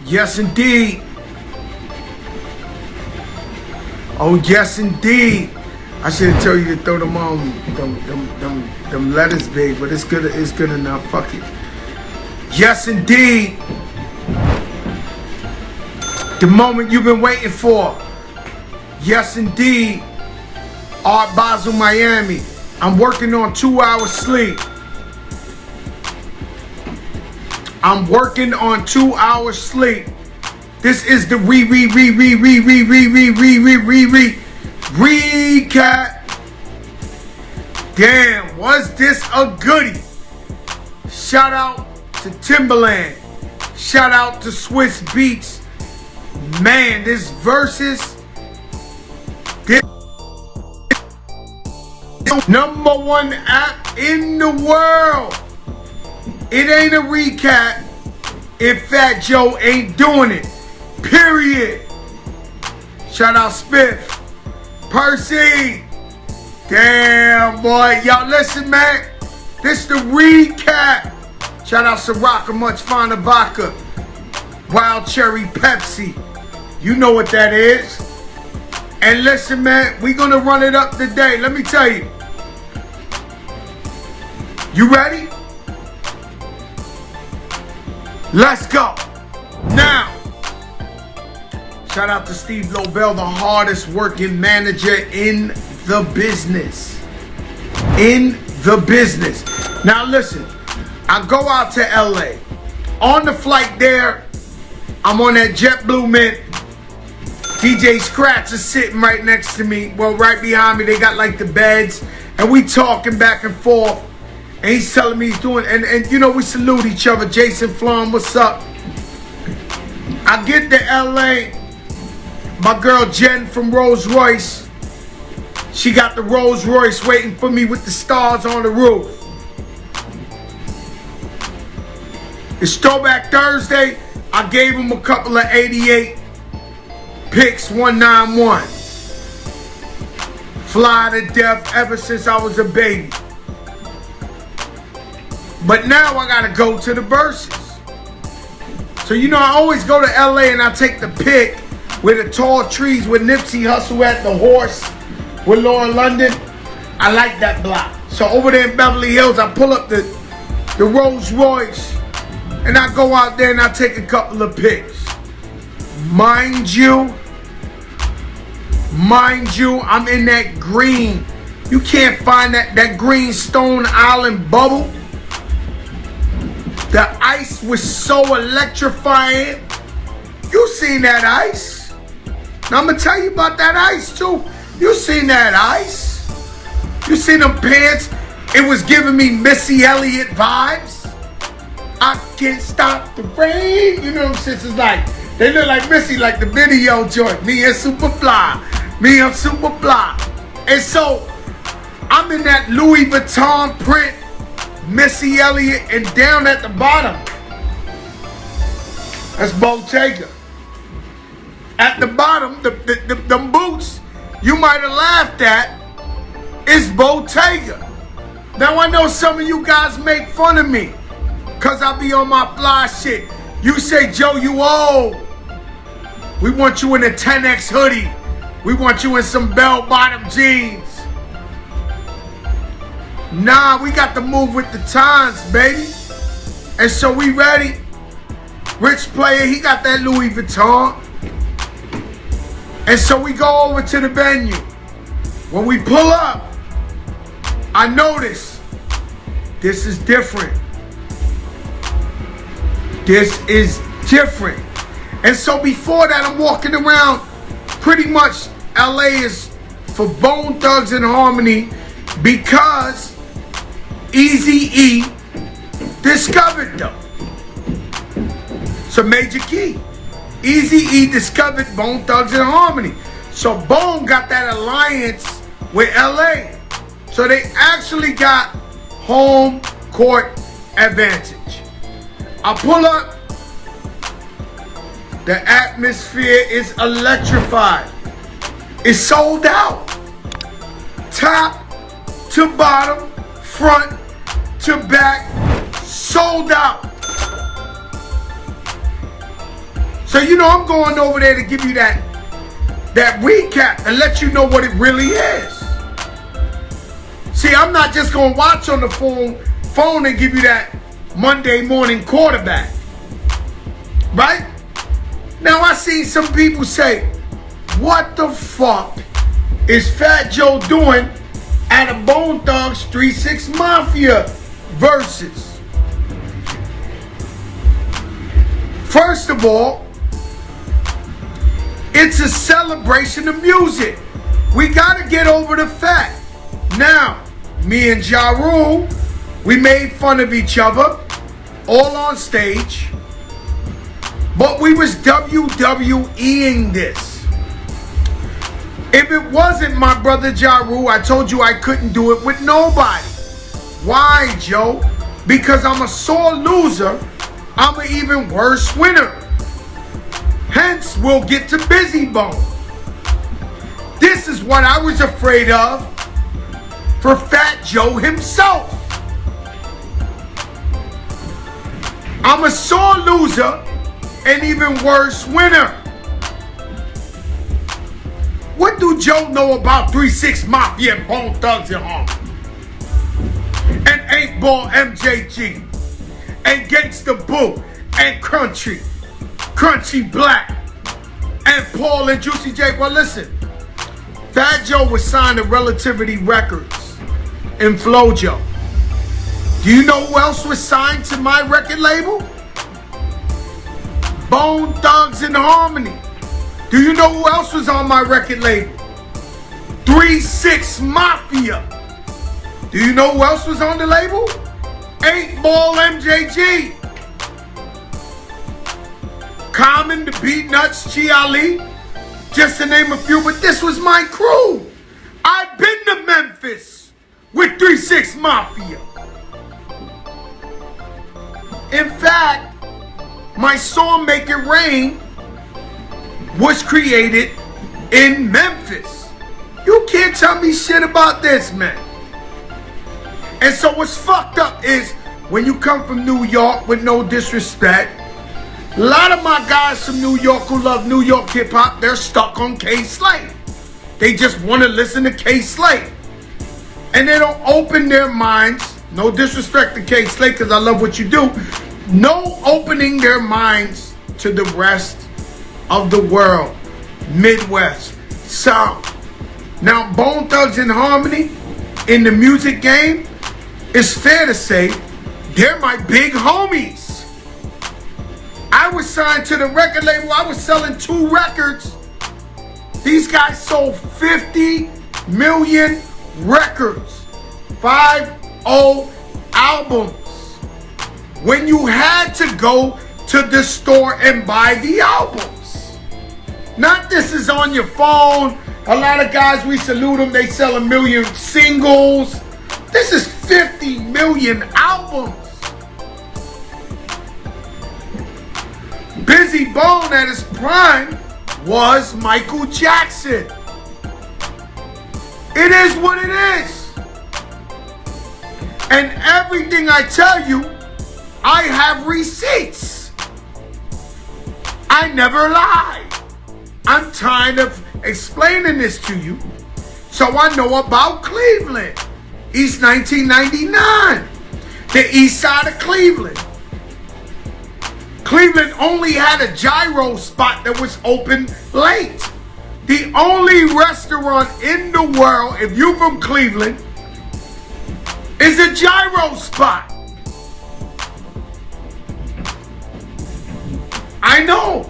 Yes, indeed. Oh, yes, indeed. I should have told you to throw them letters big, but it's good enough. Fuck it. Yes, indeed. The moment you've been waiting for. Yes, indeed. Art Basel, Miami. I'm working on 2 hours sleep. I'm working on 2 hours sleep. This is the recap. Damn, was this a goodie? Shout out to Timberland. Shout out to Swiss Beats. Man, this Verzuz. This #1 app in the world. It ain't a recap if Fat Joe ain't doing it. Period. Shout out Spiff. Percy. Damn, boy. Y'all listen, man. This the recap. Shout out Sriracha, Much Finer Vodka. Wild Cherry Pepsi. You know what that is. And listen, man, we gonna run it up today. Let me tell you. You ready? Let's go. Now, shout out to Steve Lobel, the hardest working manager in the business. In the business. Now listen, I go out to LA. On the flight there, I'm on that JetBlue Mint. DJ Scratch is sitting right next to me. Well, right behind me, they got like the beds. And we talking back and forth. And he's telling me he's doing, and you know, we salute each other. Jason Flom, what's up? I get to LA. My girl Jen from Rolls Royce. She got the Rolls Royce waiting for me with the stars on the roof. It's Throwback Thursday. I gave him a couple of 88 picks, 191. Fly to death ever since I was a baby. But now I gotta go to the Verzuz. So you know I always go to LA and I take the pic with the tall trees with Nipsey Hussle at the horse with Laura London. I like that block. So over there in Beverly Hills, I pull up the Rolls Royce and I go out there and I take a couple of pics. Mind you, I'm in that green. You can't find that green Stone Island bubble. The ice was so electrifying. You seen that ice? Now I'm gonna tell you about that ice too. You seen that ice? You seen them pants? It was giving me Missy Elliott vibes. I can't stop the rain. You know them shits is like, they look like Missy, like the video joint. Me and Superfly. Me and Superfly. And so I'm in that Louis Vuitton print. Missy Elliott, and down at the bottom, that's Bottega. At the bottom, the boots you might have laughed at is Bottega. Now I know some of you guys make fun of me because I be on my fly shit. You say, Joe, you old. We want you in a 10X hoodie. We want you in some bell-bottom jeans. Nah, we got to move with the times, baby. And so we ready. Rich player, he got that Louis Vuitton. And so we go over to the venue. When we pull up, I notice this is different. This is different. And so before that, I'm walking around. Pretty much LA is for Bone Thugs and Harmony because Eazy-E discovered them. So Major Key. Eazy-E discovered Bone Thugs and Harmony. So Bone got that alliance with LA. So they actually got home court advantage. I pull up. The atmosphere is electrified. It's sold out. Top to bottom, front to back, sold out. So you know I'm going over there to give you that recap and let you know what it really is. See, I'm not just going to watch on the phone and give you that Monday morning quarterback. Right? Now I seen some people say, what the fuck is Fat Joe doing at a Bone Thugs 3-6 Mafia Verzuz? First of all, it's a celebration of music. We gotta get over the fact. Now, me and Ja Rule, we made fun of each other, all on stage, but we was WWEing this. If it wasn't my brother Ja Rule, I told you I couldn't do it with nobody. Why, Joe? Because I'm a sore loser, I'm an even worse winner. Hence, we'll get to Bizzy Bone. This is what I was afraid of for Fat Joe himself. I'm a sore loser and even worse winner. What do Joe know about 3-6 Mafia and Bone Thugs and Harmony? And 8-Ball MJG? And Gangsta Boo? And Crunchy Black? And Paul and Juicy J? Well, listen. Fat Joe was signed to Relativity Records in Flojo. Do you know who else was signed to my record label? Bone Thugs and Harmony. Do you know who else was on my record label? 3-6 Mafia. Do you know who else was on the label? 8-Ball MJG. Common, the Beat Nuts, Chi Ali, just to name a few, but this was my crew. I've been to Memphis with 3-6 Mafia. In fact, my song Make It Rain was created in Memphis. You can't tell me shit about this, man. And so what's fucked up is when you come from New York, with no disrespect, a lot of my guys from New York who love New York hip hop, they're stuck on K-Slate. They just want to listen to K-Slate. And they don't open their minds, no disrespect to K-Slate because I love what you do, no opening their minds to the rest of the world, Midwest, South. Now, Bone Thugs and Harmony in the music game, it's fair to say, they're my big homies. I was signed to the record label, I was selling 2 records. These guys sold 50 million records, 50 albums. When you had to go to the store and buy the albums. Not this is on your phone. A lot of guys, we salute them, they sell 1 million singles. This is 50 million albums. Bizzy Bone at his prime was Michael Jackson. It is what it is. And everything I tell you, I have receipts. I never lie. I'm tired of explaining this to you. So I know about Cleveland. East 1999. The east side of Cleveland. Cleveland only had a gyro spot that was open late. The only restaurant in the world, if you're from Cleveland, is a gyro spot. I know.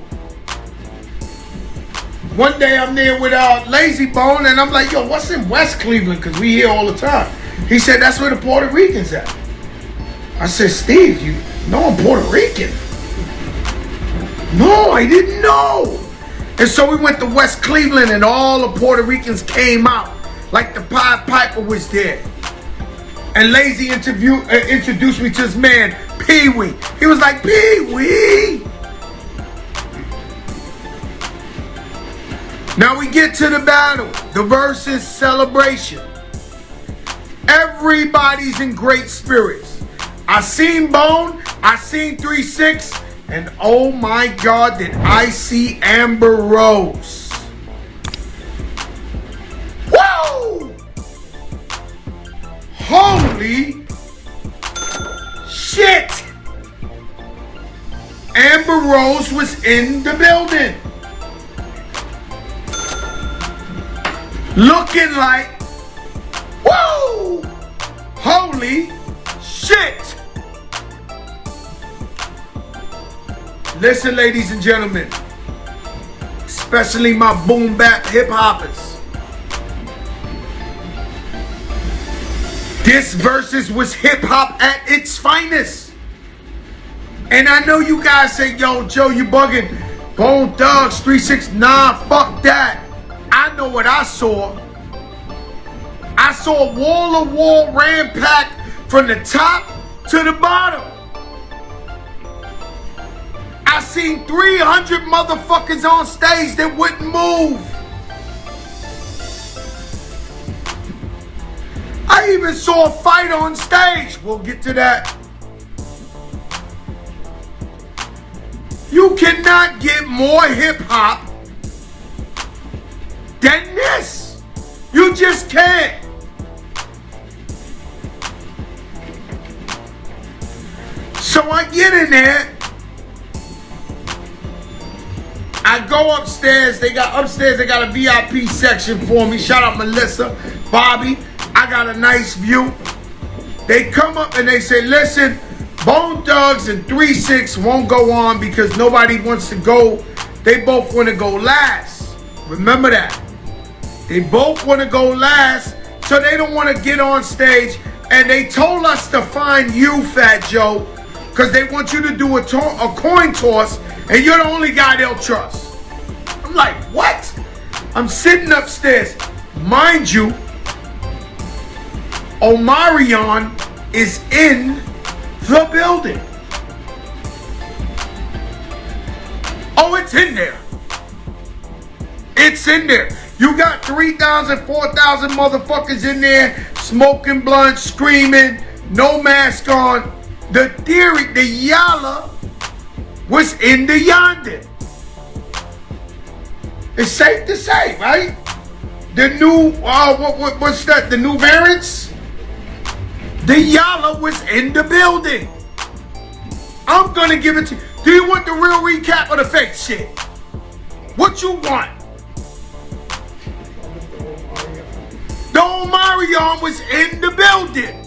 One day I'm there with Lazy Bone and I'm like, yo, what's in West Cleveland? Because we here all the time. He said, that's where the Puerto Ricans at. I said, Steve, you know I'm Puerto Rican. No, I didn't know. And so we went to West Cleveland and all the Puerto Ricans came out. Like the Pied Piper was there. And Lazy introduced me to this man, Pee Wee. He was like, Pee Wee. Now we get to the battle, the Verzuz celebration. Everybody's in great spirits. I seen Bone, I seen 3-6, And oh my God, did I see Amber Rose. Whoa! Holy shit! Amber Rose was in the building. Looking like, whoa! Holy shit! Listen, ladies and gentlemen, especially my boom bap hip hoppers. This Verzuz was hip hop at its finest. And I know you guys say, yo, Joe, you bugging. Bone Thugs, 3-6, nah, fuck that. I know what I saw. I saw wall-to-wall ram pack from the top to the bottom. I seen 300 motherfuckers on stage that wouldn't move. I even saw a fight on stage. We'll get to that. You cannot get more hip hop than this. You just can't. So I get in there. I go upstairs. They got a VIP section for me. Shout out Melissa, Bobby. I got a nice view. They come up and they say, listen, Bone Thugs and 3-6 won't go on because nobody wants to go. They both want to go last. Remember that. They both want to go last, so they don't want to get on stage. And they told us to find you, Fat Joe, because they want you to do a coin toss, and you're the only guy they'll trust. I'm like, what? I'm sitting upstairs. Mind you, Omarion is in the building. Oh, it's in there. It's in there. You got 3,000, 4,000 motherfuckers in there smoking blunts, screaming, no mask on. The theory, the Yala was in the yonder. It's safe to say, right? The new, what's that? The new variants? The Yala was in the building. I'm gonna give it to you. Do you want the real recap or the fake shit? What you want? The Omarion was in the building.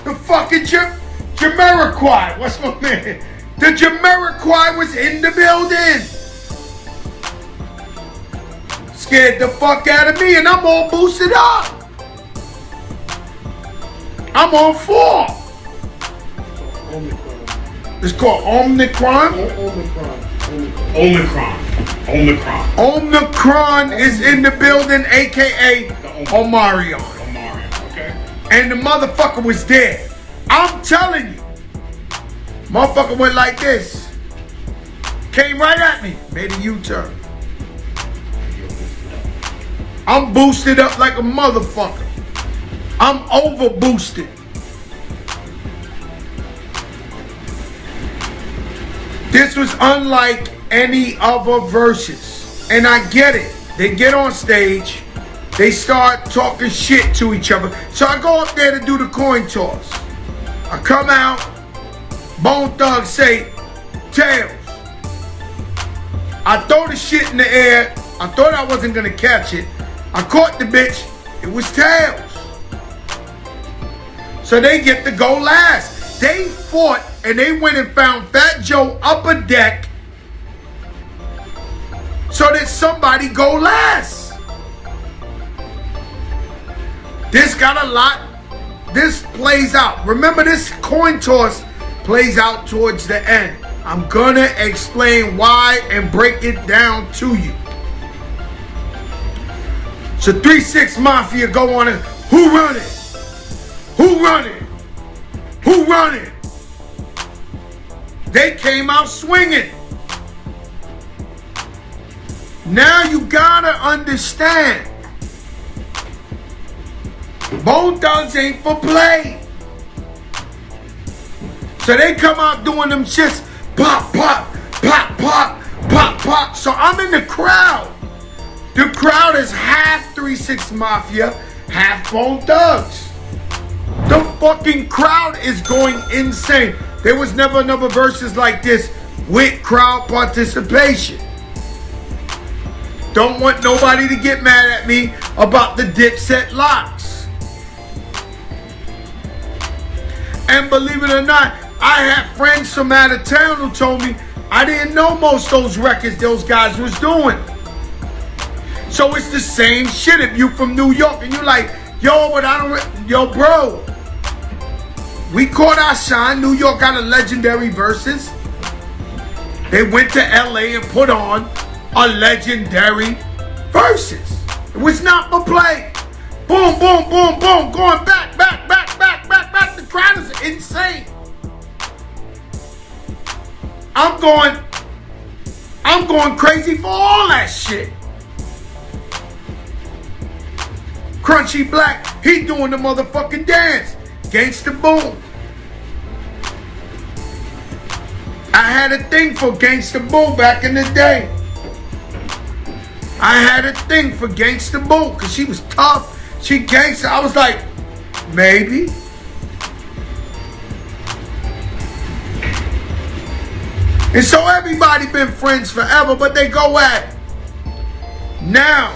The fucking Jamiroquai. What's my man? The Jamiroquai was in the building. Scared the fuck out of me, and I'm all boosted up. I'm on 4. It's called Omicron. Omicron is in the building, aka Omarion. Okay. And the motherfucker was there. I'm telling you. Motherfucker went like this. Came right at me. Made a U-turn. I'm boosted up like a motherfucker. I'm over boosted. This was unlike any other Verzuz. And I get it. They get on stage. They start talking shit to each other. So I go up there to do the coin toss. I come out. Bone Thugs say, Tails. I throw the shit in the air. I thought I wasn't going to catch it. I caught the bitch. It was Tails. So they get to go last. They fought and they went and found Fat Joe upper deck so that somebody go last. This got a lot. This plays out. Remember, this coin toss plays out towards the end. I'm gonna explain why and break it down to you. So 3-6 Mafia go on and who run it? Who run it? Who run it? They came out swinging. Now you gotta understand. Bone Thugs ain't for play. So they come out doing them shits. Pop, pop, pop, pop, pop, pop. So I'm in the crowd. The crowd is half 3-6 Mafia, half Bone Thugs. The fucking crowd is going insane. There was never another verses like this with crowd participation. Don't want nobody to get mad at me about the Dipset locks. And believe it or not, I had friends from out of town who told me I didn't know most of those records those guys was doing. So it's the same shit if you from New York and you like, yo, but I don't, yo, bro. We caught our shine. New York got a legendary Verzuz. They went to LA and put on a legendary Verzuz. It was not for play. Boom, boom, boom, boom. Going back, back, back, back, back, back. The crowd is insane. I'm going crazy for all that shit. Crunchy Black, he doing the motherfucking dance. Gangsta Boom. I had a thing for Gangsta Boom back in the day. I had a thing for Gangsta Boom because she was tough. She gangsta. I was like, maybe. And so everybody been friends forever, but they go at it. Now,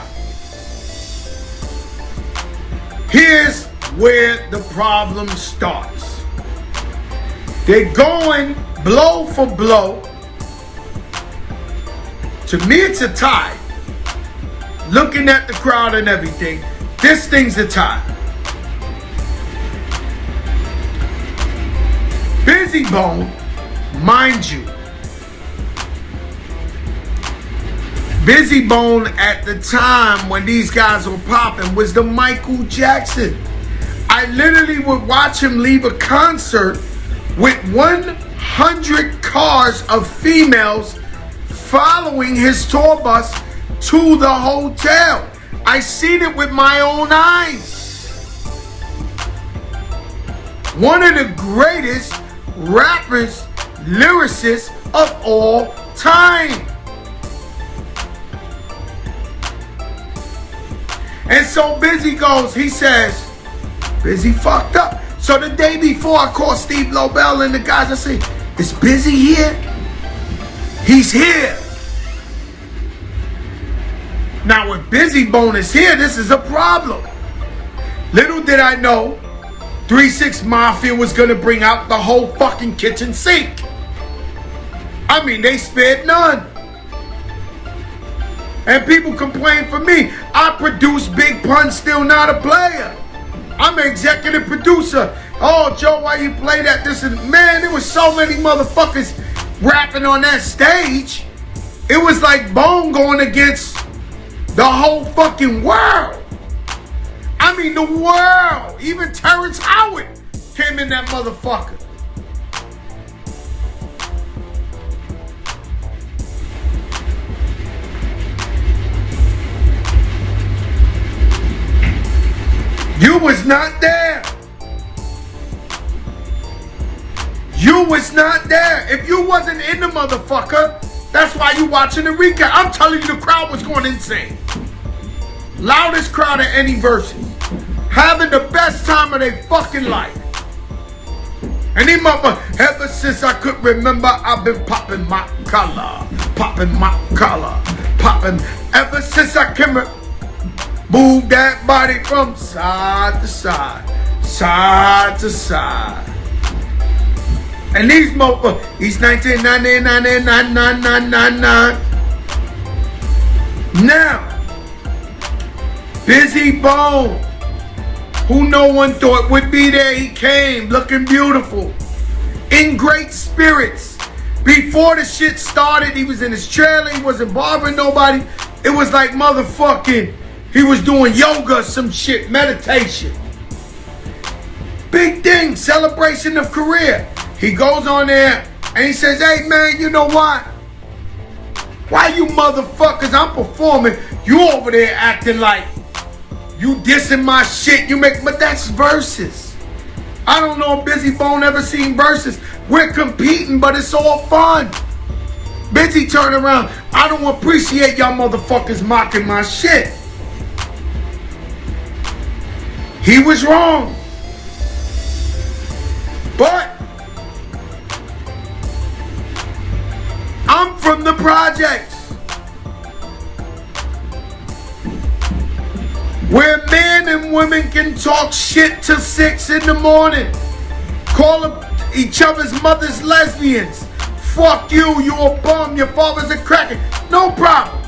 here's where the problem starts. They're going blow for blow. To me, it's a tie. Looking at the crowd and everything, this thing's a tie. Bizzy Bone, mind you, Bizzy Bone at the time when these guys were popping was the Michael Jackson. I literally would watch him leave a concert with 100 cars of females following his tour bus to the hotel. I seen it with my own eyes. One of the greatest rappers, lyricists of all time. And so Bizzy goes, he says, Bizzy fucked up. So the day before I called Steve Lobel and the guys, I say, is Bizzy here? He's here. Now when Bizzy Bone is here, this is a problem. Little did I know 3-6 Mafia was gonna bring out the whole fucking kitchen sink. I mean, they spared none. And people complain for me. I produce Big Pun, still not a player. I'm an executive producer. Oh, Joe, why you play that? This is, man, there was so many motherfuckers rapping on that stage. It was like Bone going against the whole fucking world. I mean, the world. Even Terrence Howard came in that motherfucker. You was not there. You was not there. If you wasn't in the motherfucker, that's why you watching the recap. I'm telling you, the crowd was going insane. Loudest crowd at any Verzuz. Having the best time of their fucking life. And he motherfucker, ever since I could remember, I've been popping my collar. Popping my collar. Popping. Ever since I can move that body from side to side. Side to side. And these motherfuckers, he's 1999. Now, Bizzy Bone, who no one thought would be there, he came looking beautiful, in great spirits. Before the shit started, he was in his trailer, he wasn't bothering nobody. It was like motherfucking, he was doing yoga, some shit, meditation. Big thing, celebration of career. He goes on there and he says, hey man, you know what? Why you motherfuckers, I'm performing, you over there acting like you dissing my shit, you make, but that's Verzuz. I don't know if Bizzy Bone ever seen Verzuz. We're competing, but it's all fun. Bizzy turned around. I don't appreciate y'all motherfuckers mocking my shit. He was wrong. But I'm from the projects, where men and women can talk shit till 6 in the morning. Call each other's mothers lesbians. Fuck you, you a bum, your father's a cracker. No problem.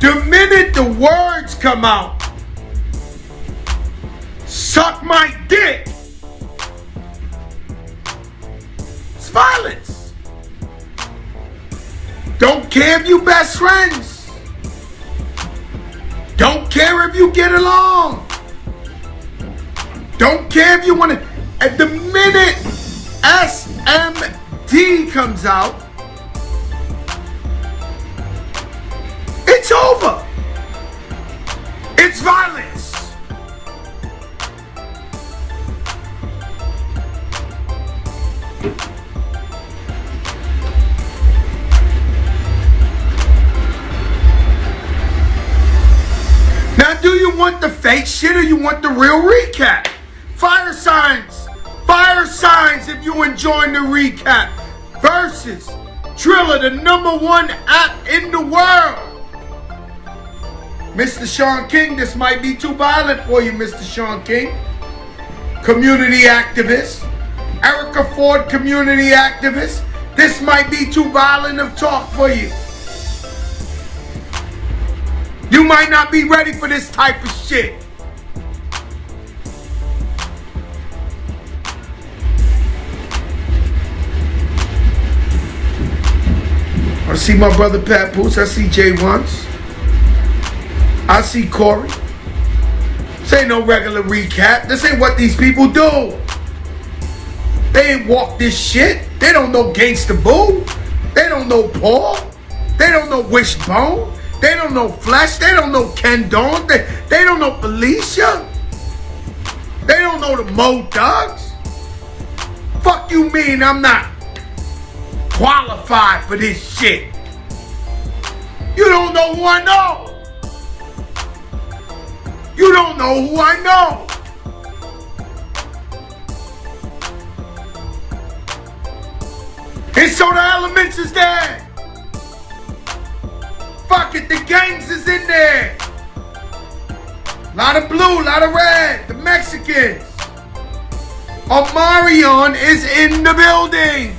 The minute the words come out, suck my dick, it's violence. Don't care if you best friends. Don't care if you get along. Don't care if you want to. At the minute SMD comes out, it's over. It's violence. Now, do you want the fake shit or you want the real recap? Fire signs. Fire signs if you enjoying the recap. Verzuz. Triller, the #1 app in the world. Mr. Sean King, this might be too violent for you, Mr. Sean King. Community activist. Erica Ford, community activist. This might be too violent of talk for you. You might not be ready for this type of shit. I see my brother Pat Poose. I see Jay Once. I see Corey. This ain't no regular recap. This ain't what these people do. They ain't walk this shit. They don't know Gangsta Boo. They don't know Paul. They don't know Wishbone. They don't know Flesh. They don't know Ken Dawn. They don't know Felicia. They don't know the Mo Thugs. Fuck you mean I'm not qualified for this shit? You don't know who I know. You don't know who I know. And so the elements is there. Fuck it, the gangs is in there. Lot of blue, lot of red, the Mexicans. Omarion is in the building.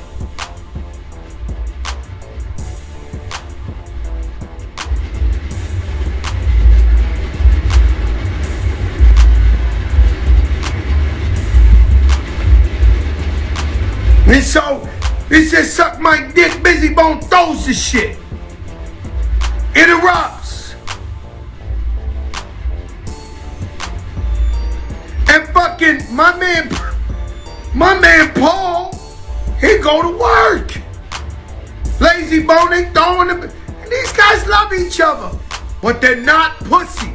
And so, he says, suck my dick, Bizzy Bone throws the shit. Interrupts. And fucking my man Paul, he go to work. Lazy Bone, they throwing him. And these guys love each other, but they're not pussy.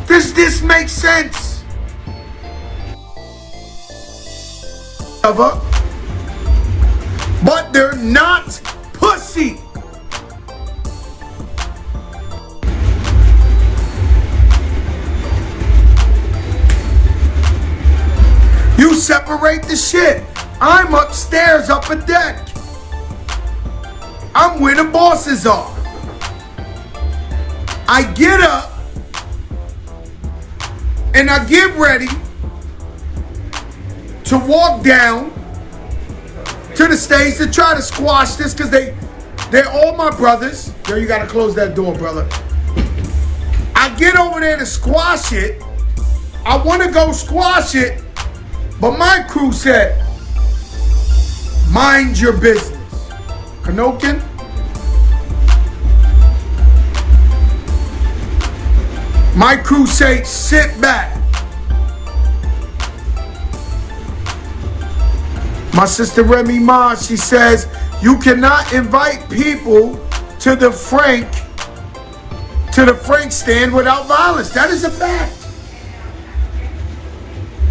Does this make sense? But they're not pussy. You separate the shit. I'm upstairs, up a deck. I'm where the bosses are. I get up and I get ready to walk down to the stage to try to squash this, because they're all my brothers. Yo, you gotta close that door, brother. I get over there to squash it. I want to go squash it, but my crew said, mind your business. Kanokin? My crew say, sit back. My sister Remy Ma, she says, you cannot invite people to the Frank to the Frank stand without violence. That is a fact.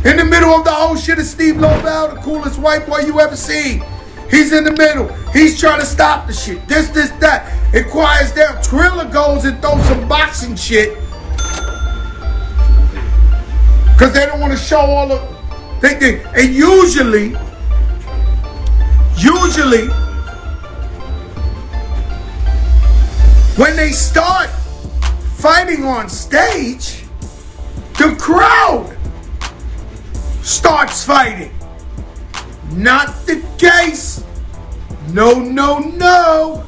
In the middle of the whole shit is Steve Lobel, the coolest white boy you ever seen. He's in the middle. He's trying to stop the shit. This, that. It quiets down. Triller goes and throws some boxing shit. Because they don't want to show all the... And usually, when they start fighting on stage, the crowd starts fighting. Not the case. No, no, no.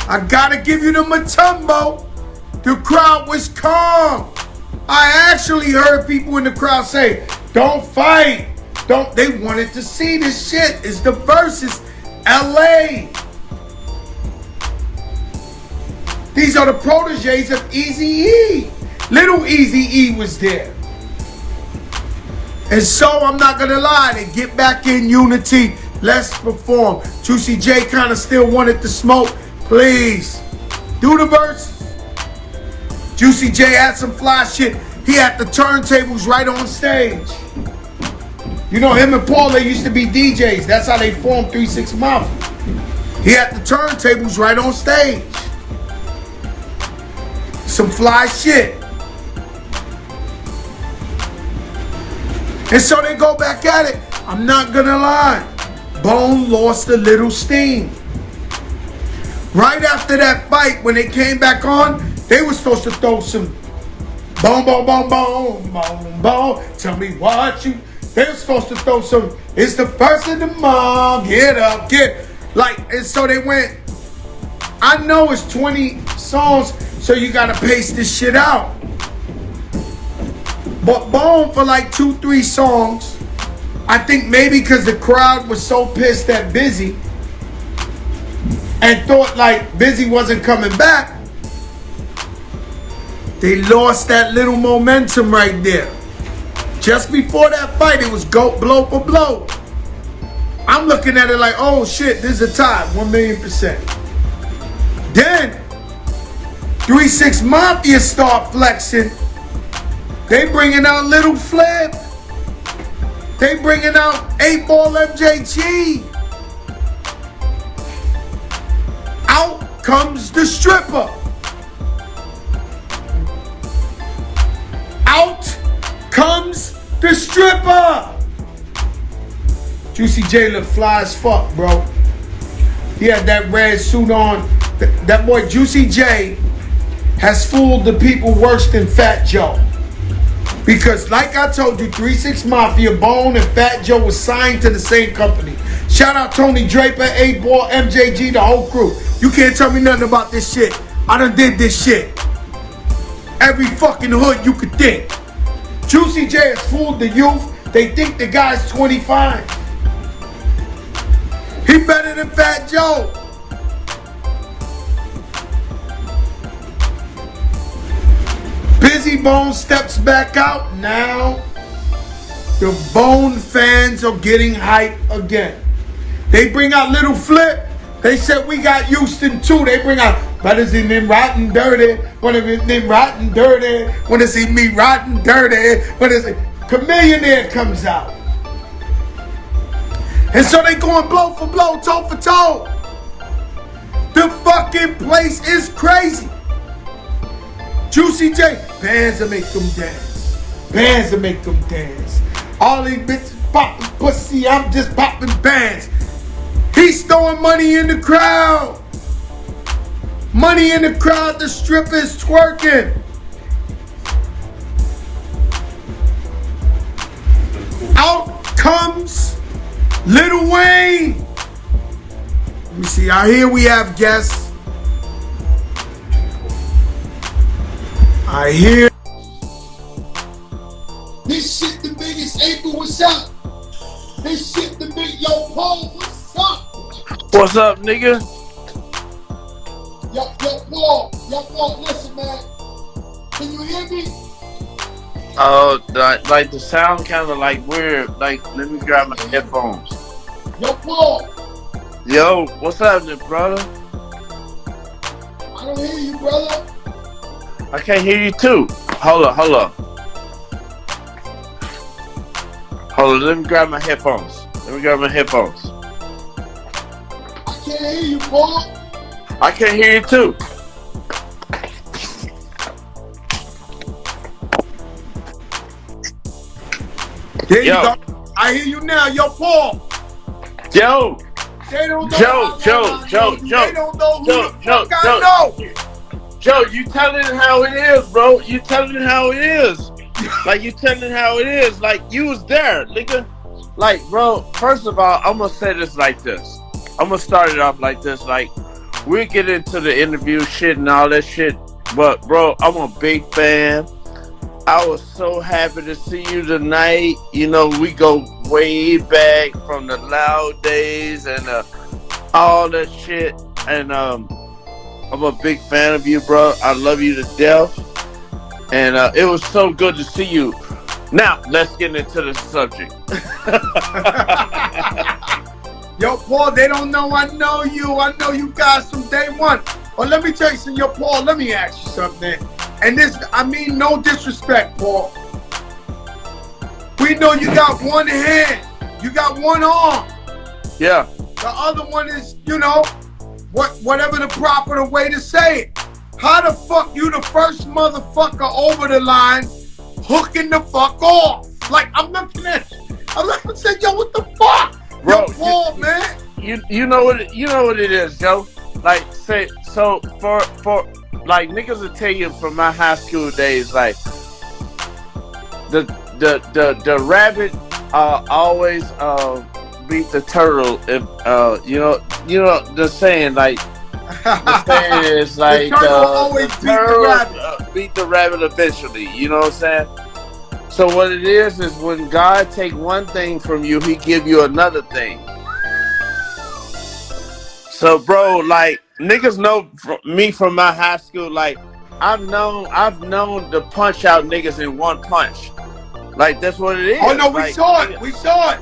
I gotta give you the Matumbo. The crowd was calm. I actually heard people in the crowd say, don't fight. Don't. They wanted to see this shit. It's the Verzuz LA. These are the proteges of Eazy-E. Little Eazy-E was there. And so, I'm not going to lie, they get back in unity. Let's perform. Juicy J kind of still wanted to smoke. Please, do the Verzuz. Juicy J had some fly shit. He had the turntables right on stage. You know, him and Paul, they used to be DJs. That's how they formed 3 6 Mafia. He had the turntables right on stage. Some fly shit. And so they go back at it. I'm not gonna lie. Bone lost a little steam. Right after that fight, when they came back on, they were supposed to throw some boom, boom, boom, boom, boom, boom. Tell me what you... They were supposed to throw some, it's the first of the month, get up, get... Like, and so they went, I know it's 20 songs, so you gotta pace this shit out. But Bone for like 2-3 songs, I think maybe because the crowd was so pissed at Bizzy and thought like Bizzy wasn't coming back, they lost that little momentum right there. Just before that fight, it was go blow for blow. I'm looking at it like, oh shit, this is a tie, 1,000,000%. Then 3 6 Mafia start flexing. They bringing out Little Flip. They bringing out 8-Ball MJG. Out comes the stripper. Out comes the stripper. Juicy J look fly as fuck, bro. He had that red suit on. That boy Juicy J has fooled the people worse than Fat Joe. Because like I told you, 3 6 Mafia, Bone, and Fat Joe was signed to the same company. Shout out Tony Draper, 8-Ball, MJG, the whole crew. You can't tell me nothing about this shit. I done did this shit. Every fucking hood you could think. Juicy J has fooled the youth. They think the guy's 25. He better than Fat Joe. Bizzy Bone steps back out. Now the Bone fans are getting hype again. They bring out Little Flip. They said we got Houston too. They bring out brothers in them rotten dirty. One of them rotten dirty. When they see me rotten dirty. When they say Chameleonaire comes out. And so they going blow for blow, toe for toe. The fucking place is crazy. Juicy J, bands will make them dance. Bands will make them dance. All these bitches popping pussy, I'm just popping bands. He's throwing money in the crowd. Money in the crowd, the strippers twerking. Out comes Lil Wayne. Let me see, out here we have guests. I hear this shit the biggest. April, what's up? This shit the big. Yo, Paul, what's up? What's up, nigga? Yo, Paul, listen, man. Can you hear me? Oh, like the sound kind of like weird. Like, let me grab my headphones. Yo, Paul. Yo, what's happening, brother? I don't hear you, brother. I can't hear you too. Hold on. Hold on. Let me grab my headphones. I can't hear you, Paul. I can't hear you too. There you go. I hear you now. Yo, Paul. Joe. They don't know Joe. They don't know who the fuck I know. Joe, you telling it how it is, bro. You telling it how it is. Like, you telling it how it is. Like, you was there, nigga. Like, bro, first of all, I'm going to say this like this. I'm going to start it off like this. Like, we get into the interview shit and all that shit. But, bro, I'm a big fan. I was so happy to see you tonight. You know, we go way back from the Loud days and all that shit. And I'm a big fan of you, bro. I love you to death. And it was so good to see you. Now, let's get into the subject. Yo, Paul, they don't know I know you. I know you guys from day one. Well, let me tell you something. Yo, Paul, let me ask you something. And this, I mean, no disrespect, Paul. We know you got one hand. You got one arm. Yeah. The other one is, you know, whatever the proper way to say it. How the fuck you the first motherfucker over the line hooking the fuck off? Like, I'm looking saying, yo, what the fuck? Bro, yo, Paul, man. You know what it is, Joe. Like, say, so for like, niggas will tell you from my high school days, like, the rabbit always beat the turtle. If you know the saying, like, the saying is like, the turtle always beat the rabbit eventually. You know what I'm saying? So what it is when God take one thing from you, He give you another thing. So, bro, like, niggas know me from my high school. Like, I've known to punch out niggas in one punch. Like, that's what it is. Oh no, we like, saw it. We saw it.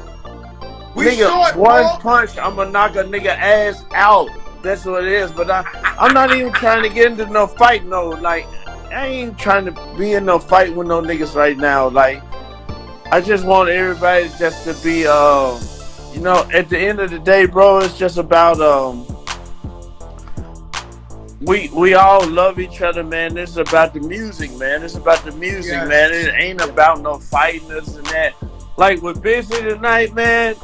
We saw it. One Paul. punch, I'ma knock a nigga ass out. That's what it is. But I'm not even trying to get into no fight. No, like, I ain't trying to be in no fight with no niggas right now. Like, I just want everybody just to be, you know, at the end of the day, bro, it's just about, we all love each other, man. It's about the music, man. It's about the music, yes. Man. It ain't about no fighting this and that. Like, with Bizzy tonight, man,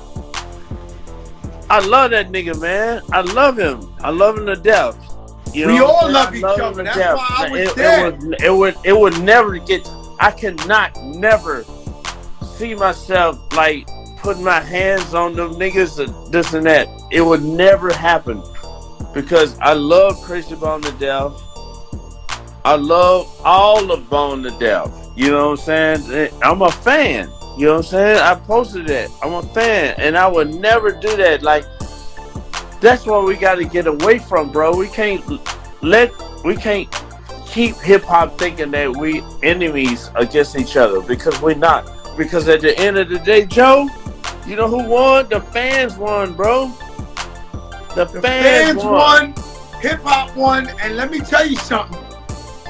I love that nigga, man. I love him. I love him to death. You know, we all love each other. That's why I was there. It would never get. I cannot never see myself like putting my hands on them niggas and this and that. It would never happen because I love Crazy Bone to death. I love all of Bone to death. You know what I'm saying? I'm a fan. You know what I'm saying? I posted that. I'm a fan, and I would never do that. Like, that's what we got to get away from, bro. We can't keep hip hop thinking that we enemies against each other because we're not. Because at the end of the day, Joe, you know who won? The fans won, bro. The fans won. Hip hop won, and let me tell you something.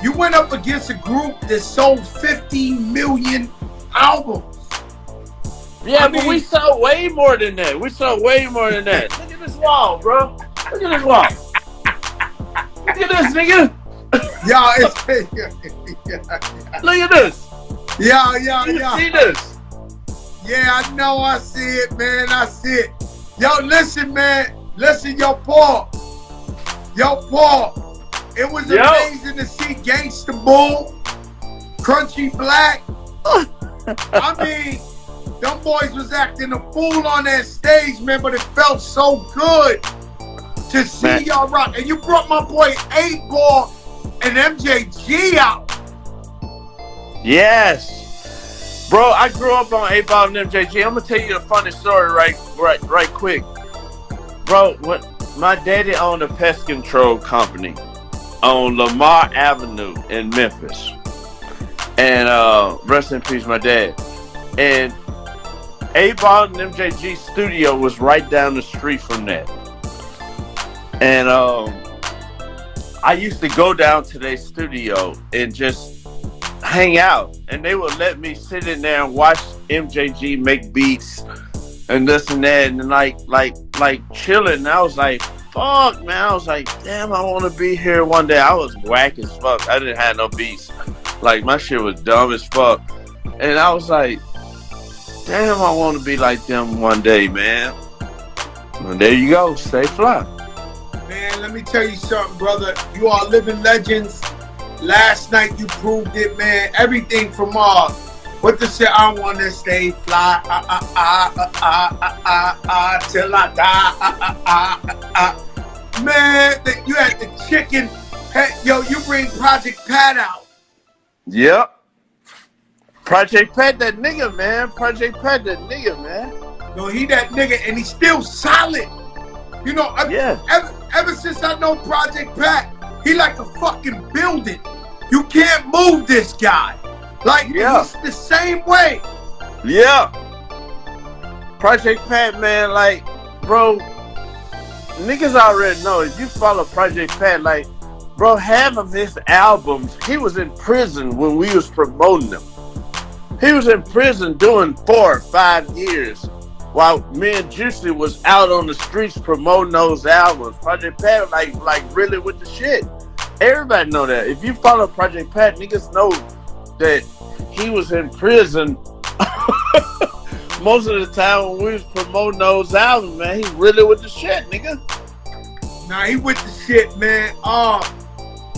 You went up against a group that sold 50 million albums. Yeah, but we saw way more than that. Look at this wall, bro. Look at this wall. Look at this, nigga. Look at this. You see this? Yeah, I know. I see it, man. I see it. Yo, listen, man. Listen, yo, Paul. It was amazing to see Gangsta Bull, Crunchy Black. I mean, them boys was acting a fool on that stage, man, but it felt so good to see y'all rock. And you brought my boy 8 Ball and MJG out. Yes. Bro, I grew up on 8 Ball and MJG. I'm going to tell you a funny story right quick. Bro, my daddy owned a pest control company on Lamar Avenue in Memphis. And rest in peace, my dad. And 8 Ball and MJG studio was right down the street from that. And I used to go down to their studio and just hang out, and they would let me sit in there and watch MJG make beats and this and that, and like chilling. And I was like, fuck, man. I was like, damn, I want to be here one day. I was whack as fuck. I didn't have no beats. Like, my shit was dumb as fuck. And I was like, damn, I want to be like them one day, man. And there you go. Stay fly. Man, let me tell you something, brother. You are living legends. Last night you proved it, man. Everything from what the shit, I wanna stay fly, till I die, Man, you had the chicken. Hey, yo, you bring Project Pat out. Yep. Project Pat, that nigga, man. Project Pat, that nigga, man. No, he that nigga, and he's still solid. You know, yeah. Ever since I know Project Pat, he like a fucking building. You can't move this guy. Like, yeah. He's the same way. Yeah. Project Pat, man, like, bro, niggas already know. If you follow Project Pat, like, bro, half of his albums, he was in prison when we was promoting them. He was in prison doing 4 or 5 years while me and Juicy was out on the streets promoting those albums. Project Pat, like really with the shit. Everybody know that. If you follow Project Pat, niggas know that he was in prison most of the time when we was promoting those albums, man. He really with the shit, nigga. Nah, he with the shit, man.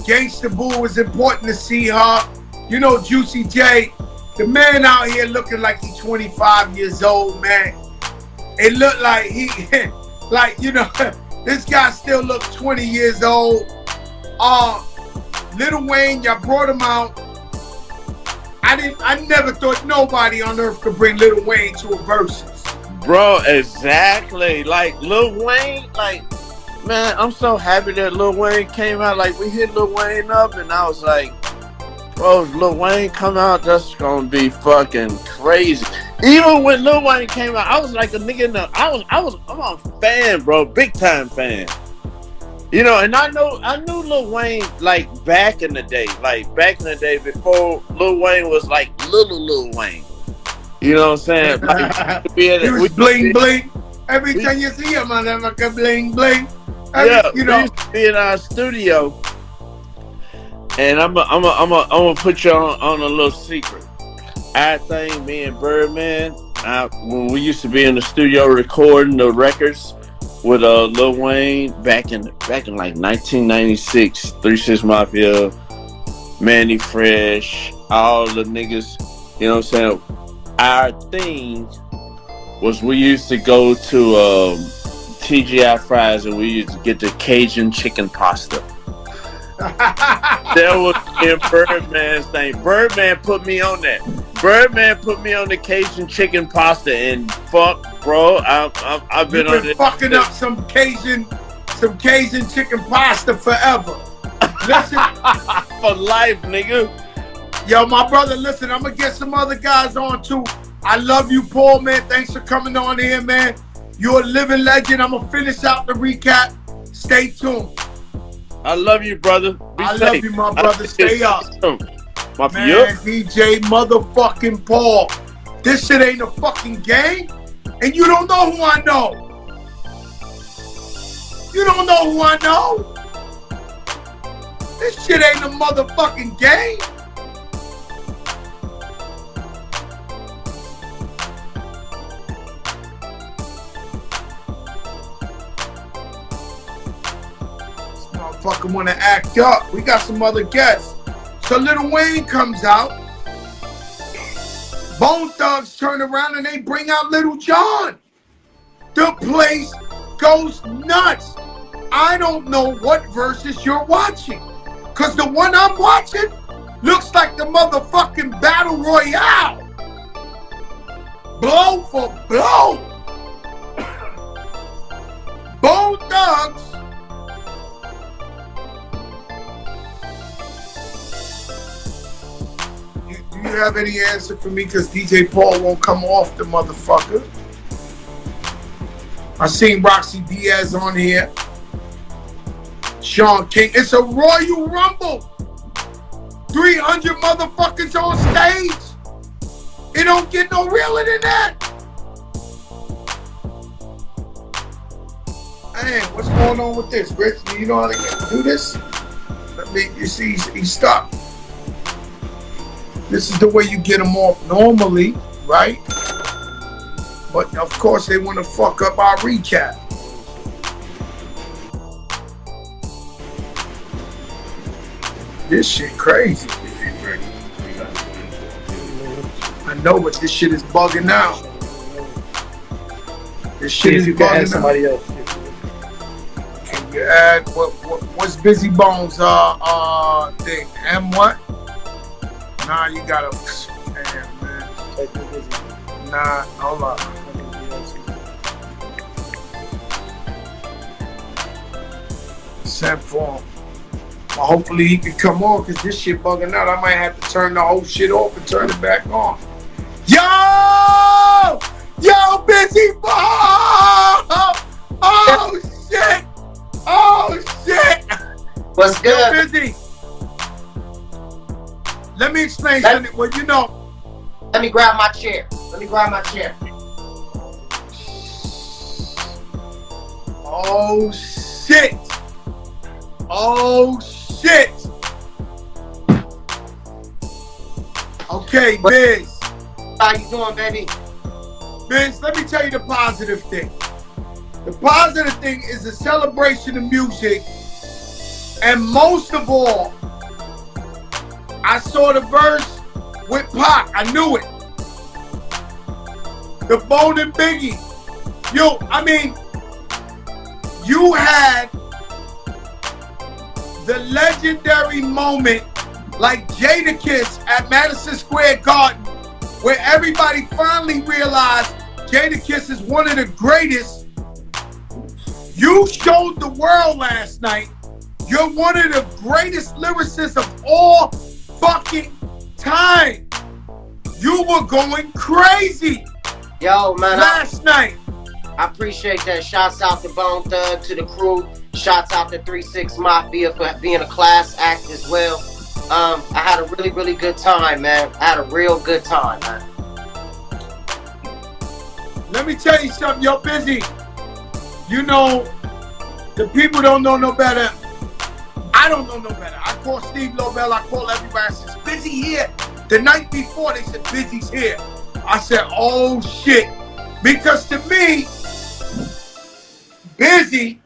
Gangsta Boo was important to see her. You know, Juicy J, the man out here looking like he's 25 years old, man. It looked like he, like, you know, this guy still looks 20 years old. Lil Wayne, y'all brought him out. I never thought nobody on earth could bring Lil Wayne to a Verzuz. Bro, exactly. Like, Lil Wayne, like, man, I'm so happy that Lil Wayne came out. Like, we hit Lil Wayne up, and I was like, bro, if Lil Wayne come out, that's gonna be fucking crazy. Even when Lil Wayne came out, I was like a nigga in the, I'm a fan, bro, big time fan. You know, and I knew Lil Wayne like back in the day before Lil Wayne was like Lil Wayne. You know what I'm saying? Like, he was bling bling. Every time you see him, I'm like a bling bling. You know, we used to be in our studio, and I'm gonna put you on a little secret. I think me and Birdman, when we used to be in the studio recording the records with Lil Wayne back in like 1996, 3-6 Mafia, Manny Fresh, all the niggas, you know what I'm saying? Our thing was we used to go to TGI Fries and we used to get the Cajun chicken pasta. That was in Birdman's thing. Birdman put me on that. Birdman put me on the Cajun chicken pasta, and fuck, bro, I've been on this. Fucking up some Cajun chicken pasta forever. Listen, for life, nigga. Yo, my brother, listen, I'm gonna get some other guys on too. I love you, Paul, man. Thanks for coming on here, man. You're a living legend. I'm gonna finish out the recap. Stay tuned. I love you, brother. Be safe. Love you, my brother. Stay up. Mafia. Man, DJ motherfucking Paul. This shit ain't a fucking game. And you don't know who I know. You don't know who I know. This shit ain't a motherfucking game. This motherfucker wanna act up. We got some other guests. So Lil Wayne comes out. Bone Thugs turn around and they bring out Lil Jon. The place goes nuts. I don't know what Verzuz you're watching. Cause the one I'm watching looks like the motherfucking Battle Royale. Blow for blow. Bone Thugs. Do you have any answer for me? Cause DJ Paul won't come off the motherfucker. I seen Roxy Diaz on here. Sean King. It's a Royal Rumble. 300 motherfuckers on stage. It don't get no realer than that. Man, what's going on with this, Rich? Do you know how to do this? Let me, you see, he's stuck. This is the way you get them off normally, right? But of course, they want to fuck up our recap. This shit crazy. I know, but this shit is bugging out. This shit is bugging out. Somebody else. Can you add what's Bizzy Bones thing? M what? Nah, you gotta. Damn, man. Nah, hold up. Send for him. Well, hopefully he can come on, because this shit bugging out. I might have to turn the whole shit off and turn it back on. Yo! Yo, Bizzy Bones! Oh, shit! Oh, shit! What's good? Yo, Bizzy. Let me explain something. Well, you know. Let me grab my chair. Oh, shit! Oh, shit! Okay, Biz. How you doing, baby? Biz, let me tell you the positive thing. The positive thing is a celebration of music. And most of all, I saw the verse with Pac. I knew it. The Bone and Biggie. Yo, I mean, you had the legendary moment like Jadakiss at Madison Square Garden, where everybody finally realized Jadakiss is one of the greatest. You showed the world last night you're one of the greatest lyricists of all fucking time. You were going crazy. Yo, man. Last night. I appreciate that. Shouts out to Bone Thug, to the crew. Shouts out to 3-6 Mafia for being a class act as well. I had a really, really good time, man. I had a real good time, man. Let me tell you something, yo, Bizzy. You know, the people don't know no better. I don't know no better. I call Steve Lobel, I call everybody. I said, Bizzy here. The night before, they said, Bizzy's here. I said, oh, shit. Because to me, Bizzy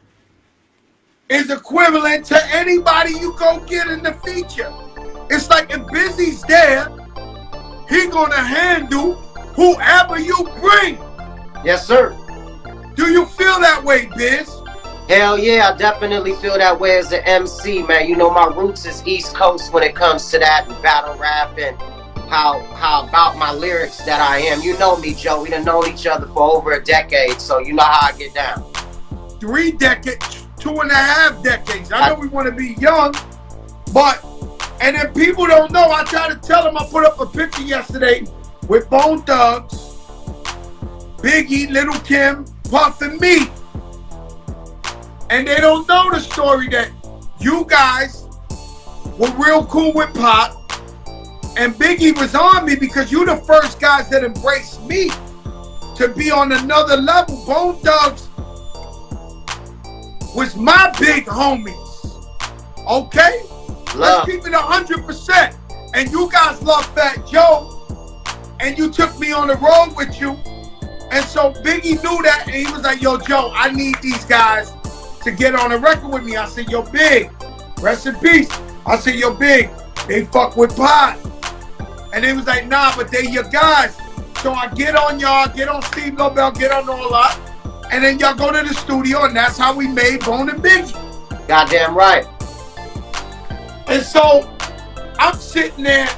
is equivalent to anybody you go get in the feature. It's like if Bizzy's there, he gonna handle whoever you bring. Yes, sir. Do you feel that way, Biz? Hell yeah, I definitely feel that way as an MC, man. You know, my roots is East Coast when it comes to that and battle rap and how about my lyrics that I am. You know me, Joe. We done known each other for over a decade, so you know how I get down. 3 decades, 2.5 decades. I know we want to be young, but, and then people don't know, I try to tell them, I put up a picture yesterday with Bone Thugs, Biggie, Little Kim, Puff, and me. And they don't know the story that you guys were real cool with Pop, and Biggie was on me because you the first guys that embraced me to be on another level. Bone Thugs was my big homies. Okay? Let's keep it 100%. And you guys love Fat Joe, and you took me on the road with you. And so Biggie knew that, and he was like, yo, Joe, I need these guys to get on a record with me. I said, yo, Big, rest in peace. I said, yo, Big, they fuck with Pot. And they was like, nah, but they your guys. So I get on y'all, get on Steve Lobel, get on all that. And then y'all go to the studio, and that's how we made Bone and Biggie. Goddamn right. And so I'm sitting there,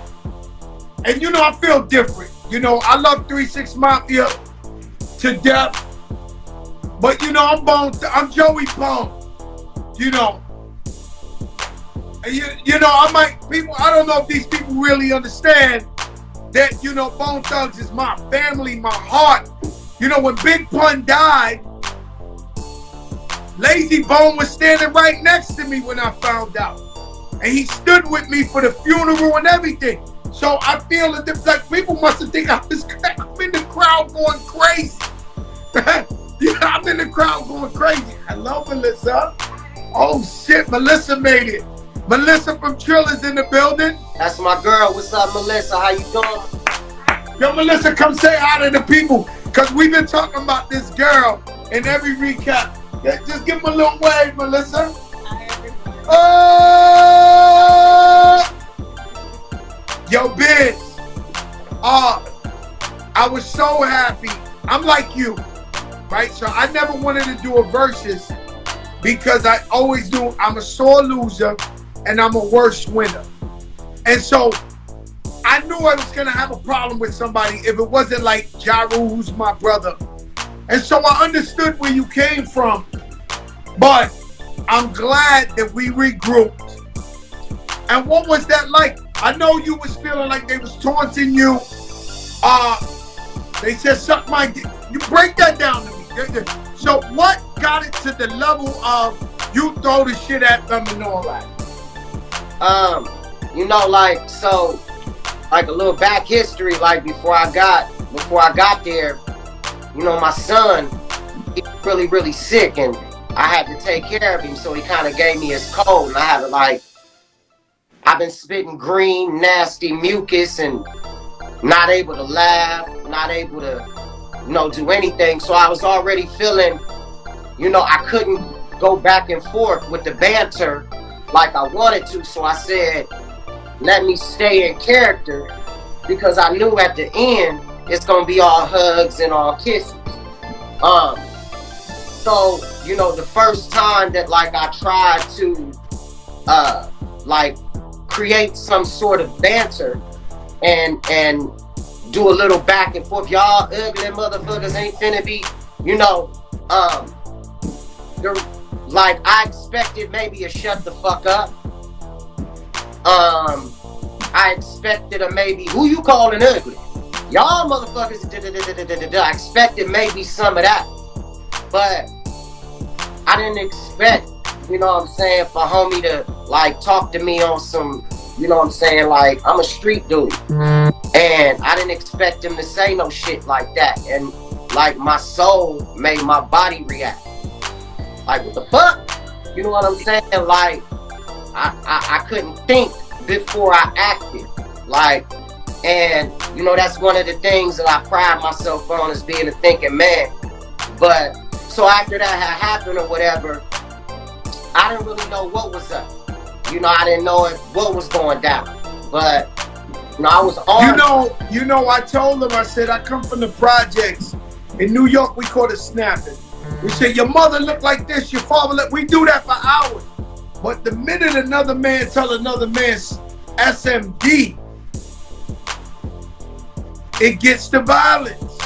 and you know, I feel different. You know, I love 3-6 Mafia to death. But you know, I'm Joey Bone. You know. And you know, I don't know if these people really understand that, you know, Bone Thugs is my family, my heart. You know, when Big Pun died Lazy Bone was standing right next to me when I found out. And he stood with me for the funeral and everything. So I feel that like people must have think I'm in the crowd going crazy. Yeah, I'm in the crowd going crazy. Hello, Melissa. Oh shit, Melissa made it. Melissa from Trill is in the building. That's my girl. What's up, Melissa? How you doing? Yo, Melissa, come say hi to the people. Because we've been talking about this girl in every recap. Yeah, just give them a little wave, Melissa. Yo, Biz. I was so happy. I'm like you, right? So I never wanted to do a versus because I always do. I'm a sore loser and I'm a worse winner. And so I knew I was going to have a problem with somebody if it wasn't like Jaru, who's my brother. And so I understood where you came from. But I'm glad that we regrouped. And what was that like? I know you was feeling like they was taunting you. They said suck my dick. You break that down to me. So what got it to the level of you throw the shit at them and all that? You know, like, so, like a little back history, like before I got there, you know, my son, he was really, really sick and I had to take care of him, so he kind of gave me his cold, and I had to, like, I've been spitting green, nasty mucus and not able to laugh, not able to, you know, do anything. So I was already feeling, you know, I couldn't go back and forth with the banter like I wanted to. So I said, let me stay in character, because I knew at the end it's gonna be all hugs and all kisses. So, you know, the first time that like I tried to like create some sort of banter and do a little back and forth, y'all ugly motherfuckers ain't finna be, you know, like I expected maybe a shut the fuck up. I expected a maybe, who you calling ugly? Y'all motherfuckers, I expected maybe some of that. But I didn't expect, you know what I'm saying, for homie to like talk to me on some, you know what I'm saying, like I'm a street dude. And I didn't expect him to say no shit like that. And like my soul made my body react. Like what the fuck? You know what I'm saying? Like I couldn't think before I acted. Like, and you know, that's one of the things that I pride myself on, is being a thinking man. But so after that had happened or whatever, I didn't really know what was up. You know, I didn't know what was going down. But you know, I was on. You know, I told him, I said, I come from the projects. In New York, we call it snapping. We say, your mother looked like this, your father looked, we do that for hours. But the minute another man tell another man SMD, it gets to violence.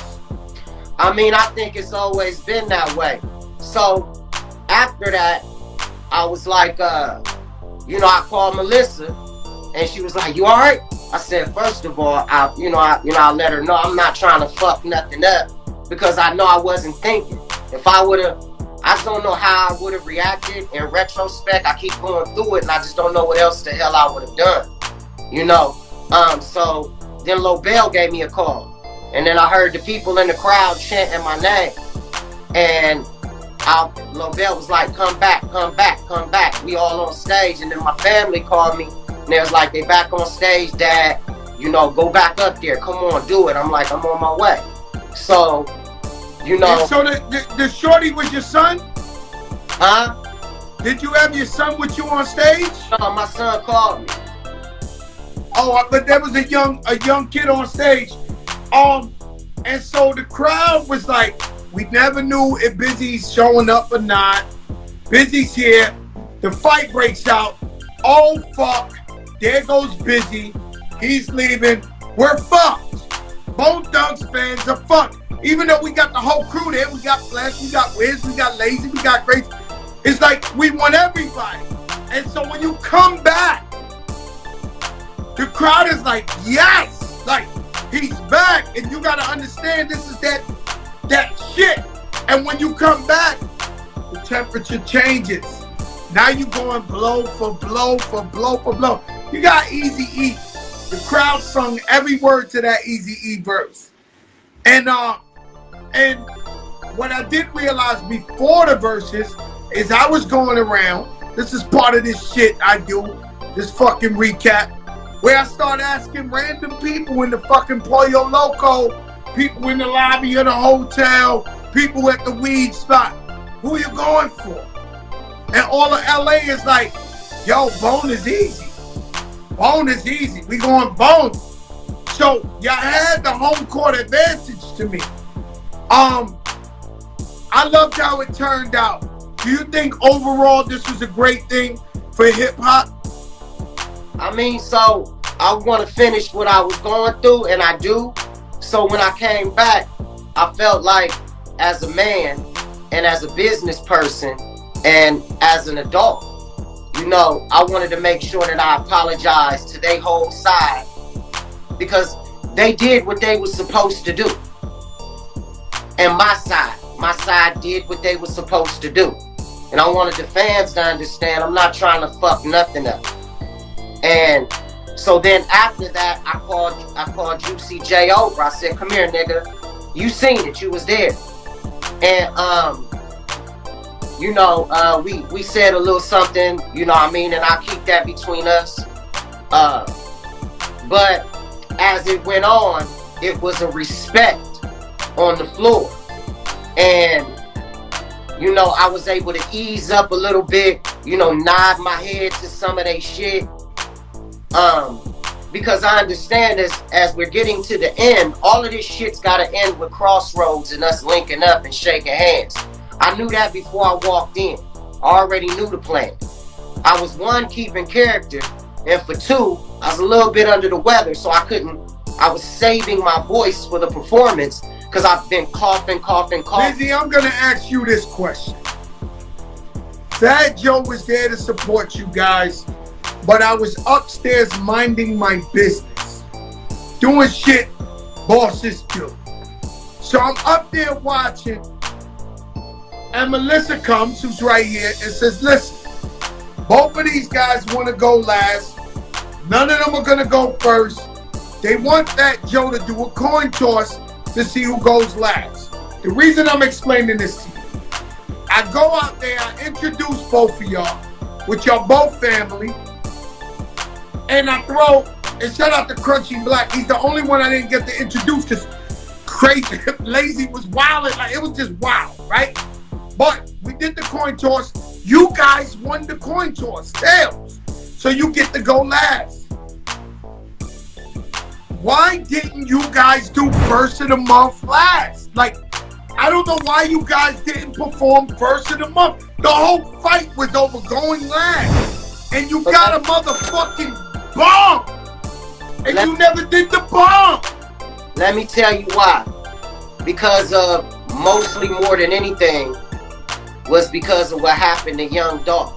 I mean, I think it's always been that way. So after that, I was like, you know, I called Melissa, and she was like, "You all right?" I said, first of all, I let her know I'm not trying to fuck nothing up, because I know I wasn't thinking. If I would've, I just don't know how I would've reacted in retrospect. I keep going through it, and I just don't know what else the hell I would've done. You know, so then Lobel gave me a call. And then I heard the people in the crowd chanting my name. And Lobel was like, come back, come back, come back. We all on stage. And then my family called me. And they was like, they back on stage, Dad. You know, go back up there. Come on, do it. I'm like, I'm on my way. So, you know. And so the shorty was your son? Huh? Did you have your son with you on stage? No, my son called me. Oh, but there was a young kid on stage. And so the crowd was like, we never knew if Bizzy's showing up or not. Bizzy's here. The fight breaks out. Oh, fuck. There goes Bizzy. He's leaving. We're fucked. Both Thugs fans are fucked. Even though we got the whole crew there, we got Flash, we got Wiz, we got Lazy, we got Grace. It's like we want everybody. And so when you come back, the crowd is like, yes! Like, he's back, and you gotta understand this is that shit. And when you come back, the temperature changes. Now you going blow for blow for blow for blow. You got Eazy-E. The crowd sung every word to that Eazy-E verse. And what I didn't realize before the verses is I was going around. This is part of this shit I do, this fucking recap, where I start asking random people in the fucking Pollo Loco, people in the lobby of the hotel, people at the weed spot, who you going for? And all of LA is like, yo, Bone is easy. Bone is easy. We going Bone. So y'all had the home court advantage to me. I loved how it turned out. Do you think overall this was a great thing for hip hop? I mean, so I want to finish what I was going through, and I do. So when I came back, I felt like as a man and as a business person and as an adult, you know, I wanted to make sure that I apologized to their whole side, because they did what they were supposed to do. And my side did what they were supposed to do. And I wanted the fans to understand I'm not trying to fuck nothing up. And so then after that, I called Juicy J over. I said, come here, nigga. You seen it. You was there. And, you know, we said a little something, you know what I mean? And I keep that between us. But as it went on, it was a respect on the floor. And, you know, I was able to ease up a little bit, you know, nod my head to some of they shit. Because I understand as we're getting to the end, all of this shit's gotta end with Crossroads and us linking up and shaking hands. I knew that before I walked in. I already knew the plan. I was one, keeping character, and for two, I was a little bit under the weather, so I was saving my voice for the performance, because I've been coughing. Bizzy, I'm gonna ask you this question. Fat Joe was there to support you guys, but I was upstairs minding my business, doing shit bosses do. So I'm up there watching, and Melissa comes, who's right here, and says, listen, both of these guys want to go last. None of them are going to go first. They want Fat Joe to do a coin toss to see who goes last. The reason I'm explaining this to you, I go out there, I introduce both of y'all, with y'all both family, and I throw, and shout out to Crunchy Black, he's the only one I didn't get to introduce because Crazy Lazy was wild, like it was just wild, right? But we did the coin toss. You guys won the coin toss, tails. So you get to go last. Why didn't you guys do first of the month last? Like, I don't know why you guys didn't perform first of the month. The whole fight was over going last. And you got a motherfucking bomb. And you never did the bomb. Let me tell you why. Because of, mostly more than anything, was because of what happened to Young Dolph.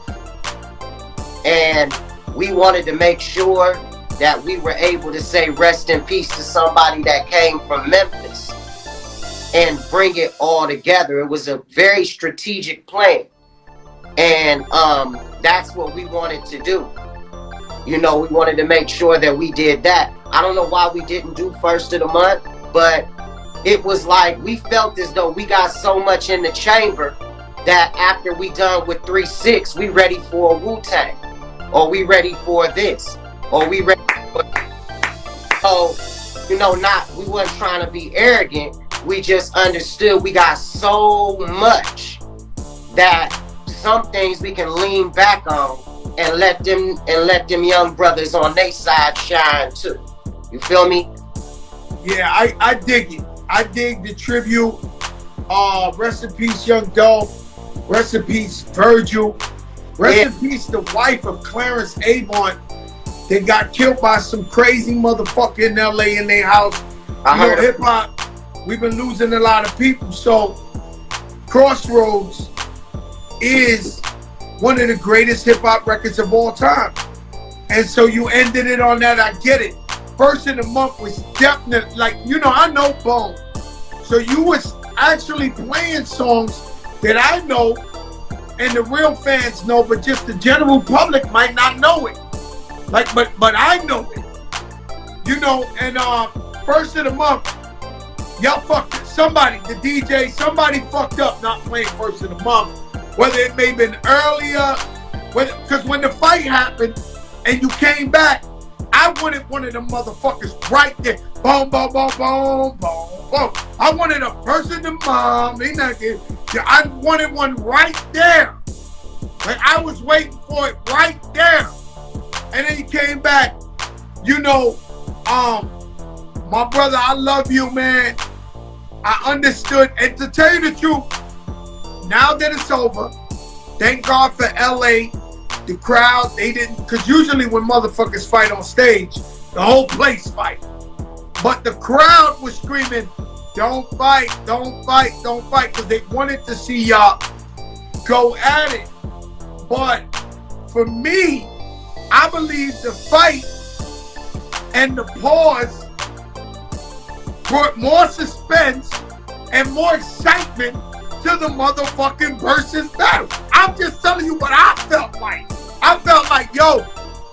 And we wanted to make sure that we were able to say rest in peace to somebody that came from Memphis and bring it all together. It was a very strategic plan. And that's what we wanted to do. You know, we wanted to make sure that we did that. I don't know why we didn't do first of the month, but it was like we felt as though we got so much in the chamber that after we done with 3-6, we ready for a Wu-Tang, or we ready for this, or we ready for... So, you know, we wasn't trying to be arrogant. We just understood we got so much that some things we can lean back on and let them young brothers on their side shine too. You feel me? Yeah, I dig it. I dig the tribute. Rest in peace, Young Dolph. Rest in peace, Virgil. Rest in peace, the wife of Clarence Avant. They got killed by some crazy motherfucker in LA in their house. You know, hip hop, we've been losing a lot of people. So, Crossroads is one of the greatest hip hop records of all time. And so you ended it on that, I get it. First of the month was definitely, like, you know, I know Bone. So you was actually playing songs that I know and the real fans know, but just the general public might not know it. Like, but I know it. You know, and first of the month, y'all fucked it. Somebody, the DJ, somebody fucked up not playing first of the month. Whether it may have been earlier, because when the fight happened and you came back, I wanted one of them motherfuckers right there. Boom, boom, boom, boom, boom, boom. I wanted a first of the month. I wanted one right there. Like, I was waiting for it right there. And then he came back. You know, my brother, I love you, man. I understood. And to tell you the truth, now that it's over, thank God for LA. The crowd, they didn't, because usually when motherfuckers fight on stage, the whole place fight. But the crowd was screaming, don't fight, don't fight, don't fight, because they wanted to see y'all go at it. But for me, I believe the fight and the pause brought more suspense and more excitement to the motherfucking Verzuz battle. I'm just telling you what I felt like. I felt like, yo,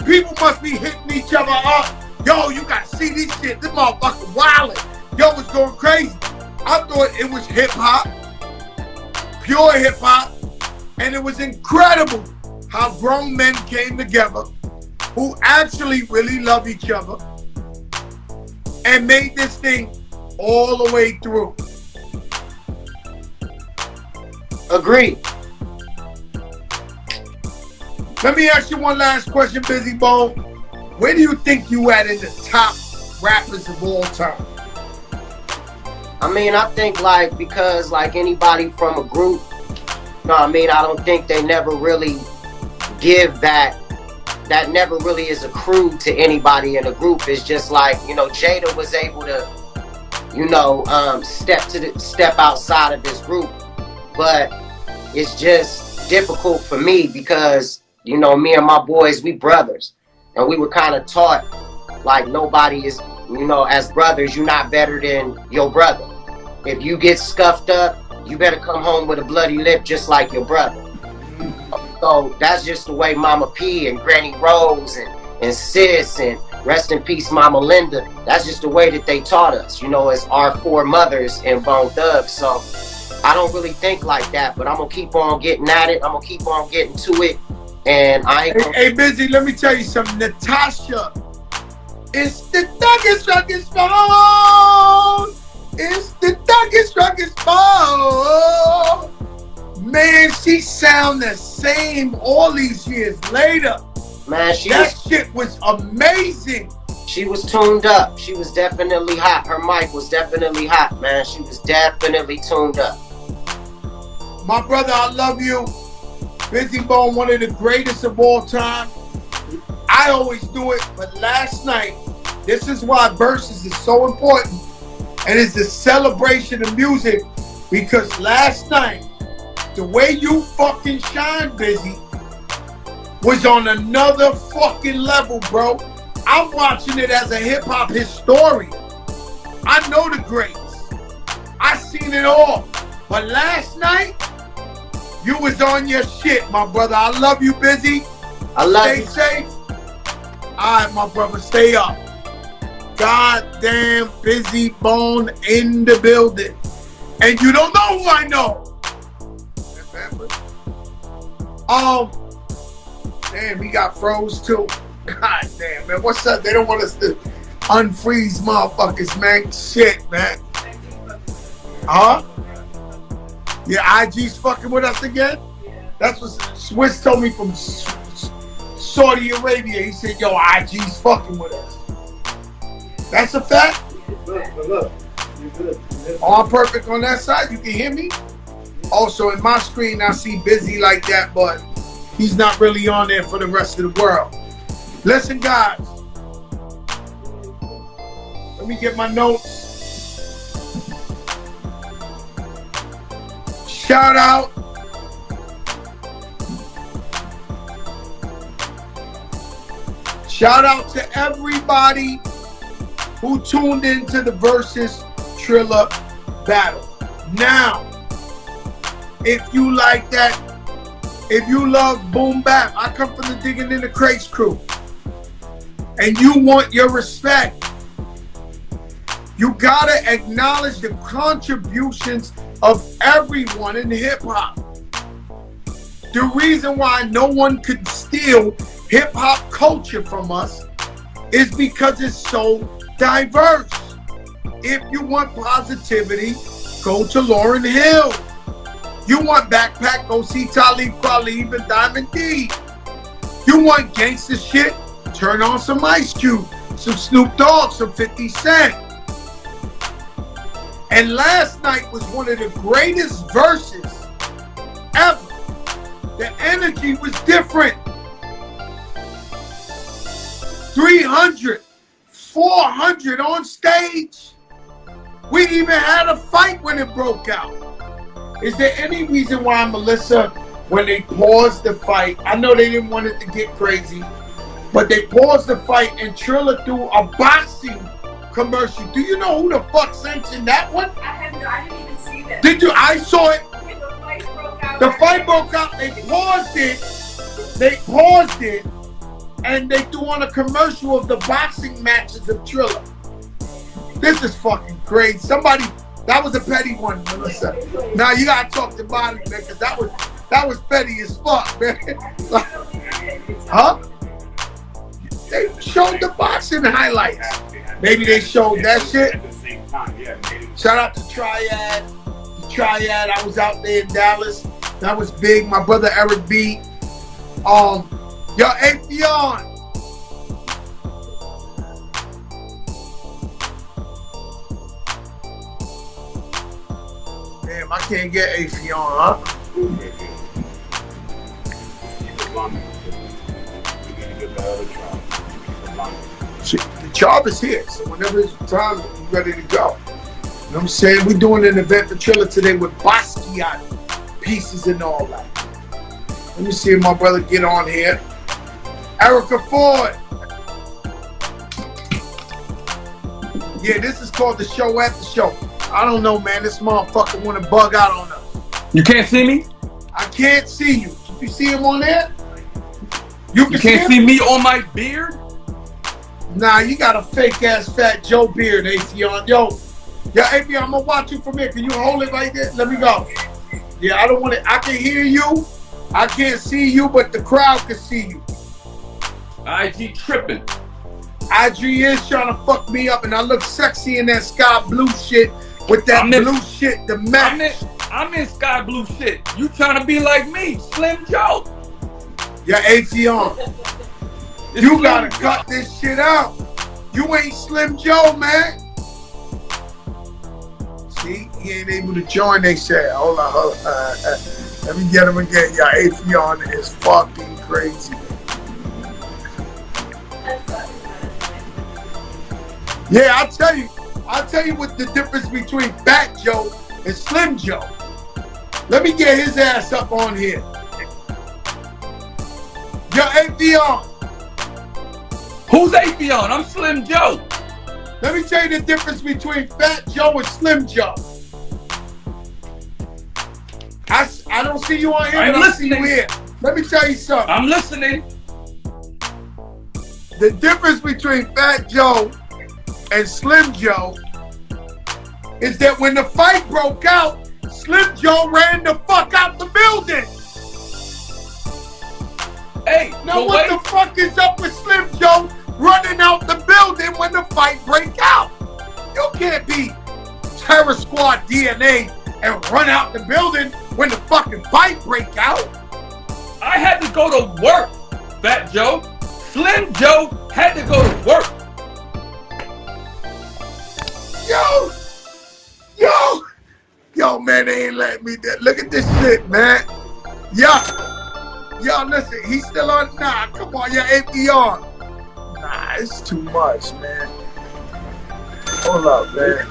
people must be hitting each other up. Yo, you gotta see this shit. This motherfucker wildin'. Yo, it's going crazy. I thought it was hip hop, pure hip hop, and it was incredible how grown men came together who actually really love each other and made this thing all the way through. Agreed. Let me ask you one last question, Bizzy Bone. Where do you think you at in the top rappers of all time? I mean, I think like, because like anybody from a group, you know what I mean, I don't think they never really give that never really is accrued to anybody in a group. It's just like, you know, Jada was able to, you know, step outside of this group, but it's just difficult for me because, you know, me and my boys, we brothers, and we were kind of taught like nobody is, you know, as brothers, you're not better than your brother. If you get scuffed up, you better come home with a bloody lip just like your brother. So that's just the way Mama P and Granny Rose and Sis and rest in peace Mama Linda, that's just the way that they taught us, you know, as our four mothers in Bone Thugs. So I don't really think like that, but I'm gonna keep on getting at it. I'm gonna keep on getting to it. And I ain't Hey, Bizzy, let me tell you something. Natasha, it's the thuggest phone. It's the thuggest phone. Man, she sound the same all these years later. Man, that shit was amazing. She was tuned up. She was definitely hot. Her mic was definitely hot, man. She was definitely tuned up. My brother, I love you. Bizzy Bone, one of the greatest of all time. I always do it, but last night, this is why Verzuz is so important, and it's the celebration of music, because last night, the way you fucking shine, Bizzy, was on another fucking level, bro. I'm watching it as a hip-hop historian. I know the greats. I seen it all. But last night, you was on your shit, my brother. I love you, Bizzy. I love you. Stay safe. All right, my brother, stay up. Goddamn Bizzy Bone in the building. And you don't know who I know. Damn, he got froze too. God damn, man. What's up? They don't want us to unfreeze motherfuckers, man. Shit, man. Huh? Yeah, IG's fucking with us again? That's what Swiss told me from Saudi Arabia. He said, yo, IG's fucking with us. That's a fact? Look. All perfect on that side? You can hear me? Also, in my screen, I see Bizzy like that, but he's not really on there for the rest of the world. Listen, guys. Let me get my notes. Shout out. Shout out to everybody who tuned into the Verzuz Triller battle. Now, if you like that if you love boom bap, I come from the Digging in the Crates crew, and you want your respect, you gotta acknowledge the contributions of everyone in hip hop. The reason why no one could steal hip hop culture from us is because it's so diverse. If you want positivity, go to Lauryn Hill. You want backpack, go see Talib Kweli and Diamond D. You want gangster shit, turn on some Ice Cube, some Snoop Dogg, some 50 Cent. And last night was one of the greatest verses ever. The energy was different. 300, 400 on stage. We even had a fight when it broke out. Is there any reason why, Melissa, when they paused the fight, I know they didn't want it to get crazy, but they paused the fight and Triller threw a boxing commercial. Do you know who the fuck sanctioned that one? I didn't even see that. Did you? I saw it. The fight The fight broke out. broke out. They paused it. They paused it, and they threw on a commercial of the boxing matches of Triller. This is fucking crazy. Somebody, that was a petty one, Melissa. Now you gotta talk to Bonnie, man, because that was petty as fuck, man. Like, huh? They showed the boxing highlights. Maybe they showed that shit. Shout out to Triad. Triad, I was out there in Dallas. That was big. My brother Eric B. Yo, Afion. Damn, I can't get Afion, huh? The job is here, so whenever it's time, we're ready to go. You know what I'm saying? We're doing an event for Triller today with Basquiat pieces and all that. Let me see if my brother get on here. Erica Ford. Yeah, this is called the show after show. I don't know, man. This motherfucker want to bug out on us. You can't see me? I can't see you. You see him on there? You can't see me on my beard? Nah, you got a fake ass Fat Joe beard, Afion. Yo, Afion, I'm gonna watch you from here. Can you hold it right there? Let me go. Yeah, I don't want it. I can hear you. I can't see you, but the crowd can see you. IG tripping. IG is trying to fuck me up, and I look sexy in that sky blue shit with that blue shit, the match. I'm in sky blue shit. You trying to be like me, Slim Joe? Yeah, Afion. You gotta cut this shit out. You ain't Slim Joe, man. See, he ain't able to join, they said. Hold on. Let me get him again. Yeah, Afion is fucking crazy. Yeah, I'll tell you what the difference between Fat Joe and Slim Joe. Let me get his ass up on here. Yo, Afion. Who's Afion? I'm Slim Joe. Let me tell you the difference between Fat Joe and Slim Joe. I don't see you on here, but I see you here. Let me tell you something. I'm listening. The difference between Fat Joe and Slim Joe is that when the fight broke out, Slim Joe ran the fuck out the building. Hey, now what the fuck is up with Slim Joe running out the building when the fight break out? You can't be Terror Squad DNA and run out the building when the fucking fight break out. I had to go to work, Fat Joe. Slim Joe had to go to work. Yo, man, they ain't letting me. Look at this shit, man. Yo, listen, he's still on. Nah, come on, yeah, APR. Nah, it's too much, man. Hold up, man.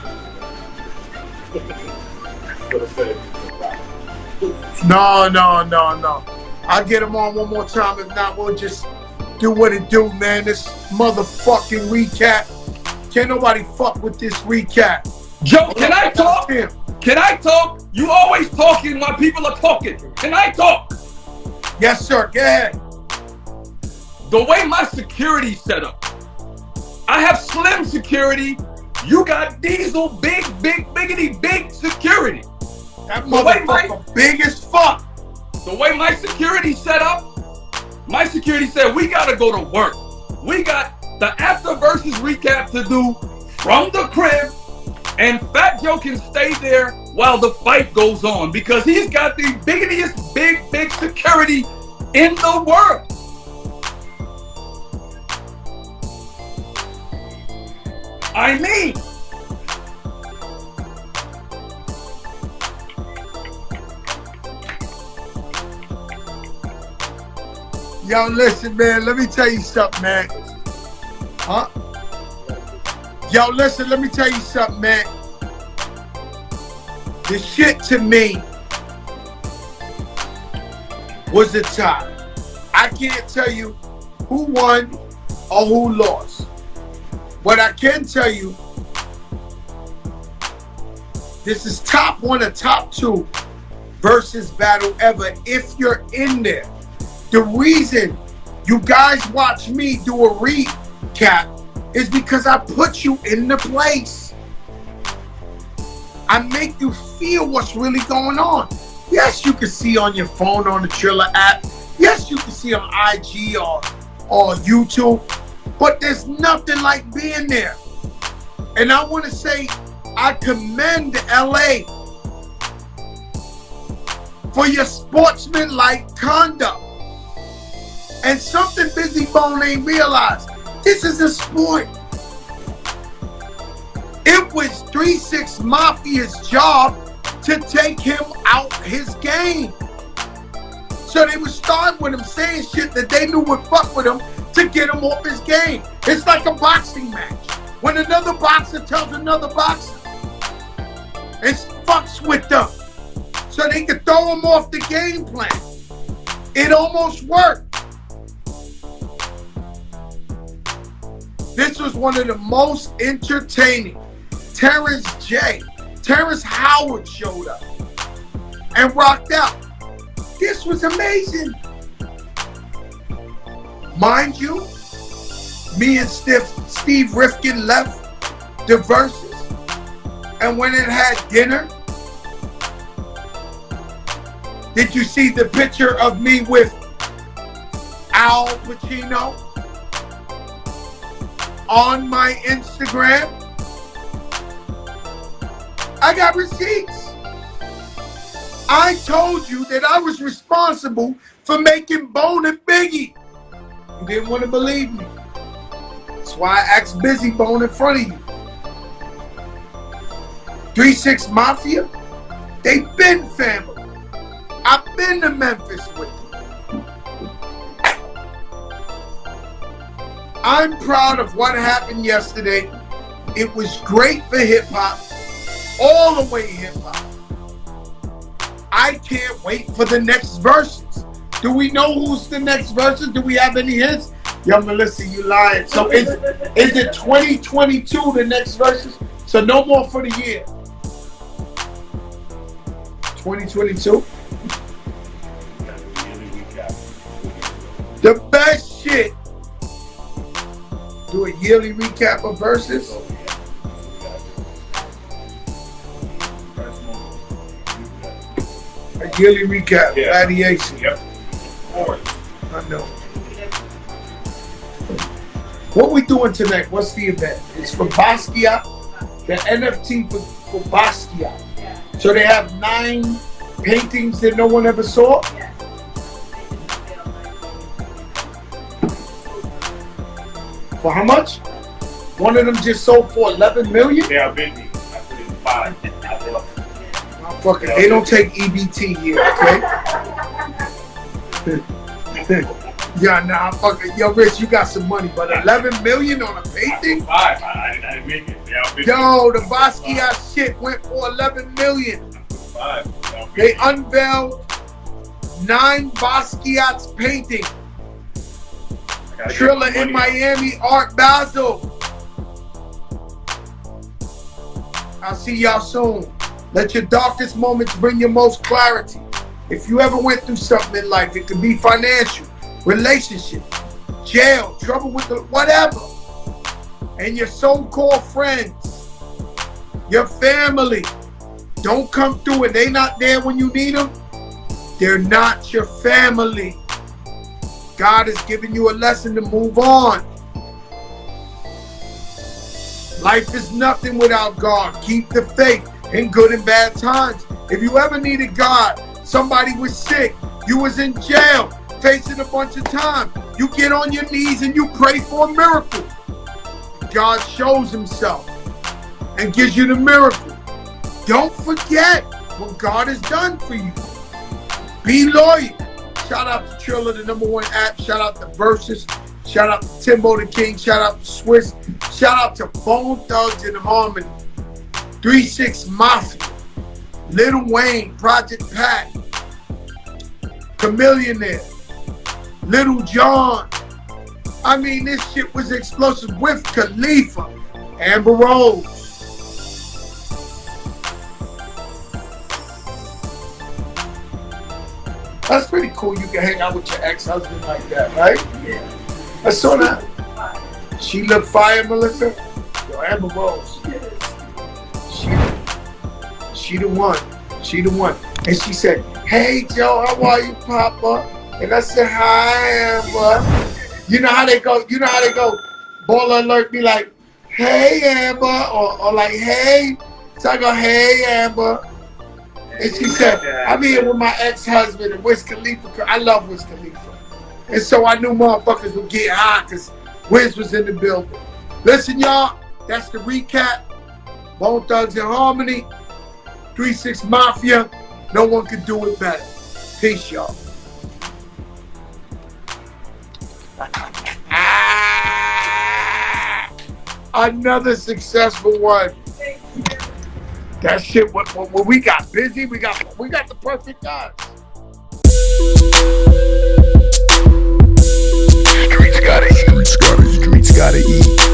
No. I'll get him on one more time. If not, we'll just do what it do, man. This motherfucking recap. Can't nobody fuck with this recap. Joe, can I talk? Can I talk? You always talking while people are talking. Can I talk? Yes, sir. Go ahead. The way my security set up, I have slim security. You got Diesel, biggity, big security. That motherfucker big as fuck. The way my security set up, my security said we gotta go to work. We got the after versus recap to do from the crib, and Fat Joe can stay there while the fight goes on because he's got the biggest, big security in the world. I mean, yo, listen, man. Let me tell you something, man. Huh? Yo, listen. Let me tell you something, man. The shit to me was a tie. I can't tell you who won or who lost. But I can tell you, this is top one or top two versus battle ever if you're in there. The reason you guys watch me do a recap is because I put you in the place. I make you feel what's really going on. Yes, you can see on your phone on the Triller app. Yes, you can see on IG or YouTube. But there's nothing like being there. And I want to say, I commend LA for your sportsmanlike conduct. And something Bizzy Bone ain't realized. This is a sport. It was 3-6 Mafia's job to take him out his game. So they would start with him saying shit that they knew would fuck with him to get him off his game. It's like a boxing match. When another boxer tells another boxer, it fucks with them. So they could throw him off the game plan. It almost worked. This was one of the most entertaining. Terrence Howard showed up and rocked out. This was amazing. Mind you, me and Steve Rifkin left the Verzuz, and when it had dinner, did you see the picture of me with Al Pacino on my Instagram? I got receipts. I told you that I was responsible for making Bone and Biggie. You didn't want to believe me. That's why I asked Bizzy Bone in front of you. 3-6 Mafia, they been family. I've been to Memphis with them. I'm proud of what happened yesterday. It was great for hip-hop, all the way hip-hop. I can't wait for the next verses. Do we know who's the next verses? Do we have any hints? Yo, Melissa, you lying. So is it 2022 the next verses? So no more for the year. 2022? The best shit. Do a yearly recap of verses. A yearly recap. Gladiation. Yep. I know. What we doing tonight? What's the event? It's for Basquiat. The NFT for Basquiat. So they have 9 paintings that no one ever saw. For how much? One of them just sold for 11 million? Yeah, Bizzy. I put it in 5. Fucking, they don't take EBT here, okay? Yeah, nah, fucking, yo, Rich, you got some money, but 11 million on a painting? 5. I didn't make it. Yo, the Basquiat shit went for 11 million. 5. They unveiled 9 Basquiat's painting. Triller in Miami, Art Basel. I'll see y'all soon. Let your darkest moments bring your most clarity. If you ever went through something in life, it could be financial, relationship, jail, trouble with the whatever, and your so-called friends, your family, don't come through and they not there when you need them, they're not your family. God is giving you a lesson to move on. Life is nothing without God. Keep the faith in good and bad times. If you ever needed God, somebody was sick, you was in jail, facing a bunch of time, you get on your knees and you pray for a miracle. God shows himself and gives you the miracle. Don't forget what God has done for you. Be loyal. Shout out to Triller, the #1 app. Shout out to Verzuz. Shout out to Timbo the King. Shout out to Swiss. Shout out to Bone Thugs in Harmony. 3-6 Mafia. Lil Wayne, Project Pat. Chameleonaire. Little John. I mean, this shit was explosive with Khalifa. Amber Rose. That's pretty cool. You can hang out with your ex-husband like that, right? Yeah. I saw that. She looked fire, Melissa. Yo, Amber Rose. She the one. She the one. And she said, "Hey Joe, how are you, Papa?" And I said, "Hi, Amber." You know how they go? You know how they go? Baller alert be like, "Hey, Amber," or like, "Hey." So I go, "Hey, Amber." And she said, "I'm here with my ex-husband and Wiz Khalifa." I love Wiz Khalifa. And so I knew motherfuckers would get high because Wiz was in the building. Listen, y'all, that's the recap. Bone Thugs in Harmony, 3-6 Mafia. No one could do it better. Peace, y'all. Another successful one. That shit, when we got busy, we got the perfect guys. Streets gotta eat.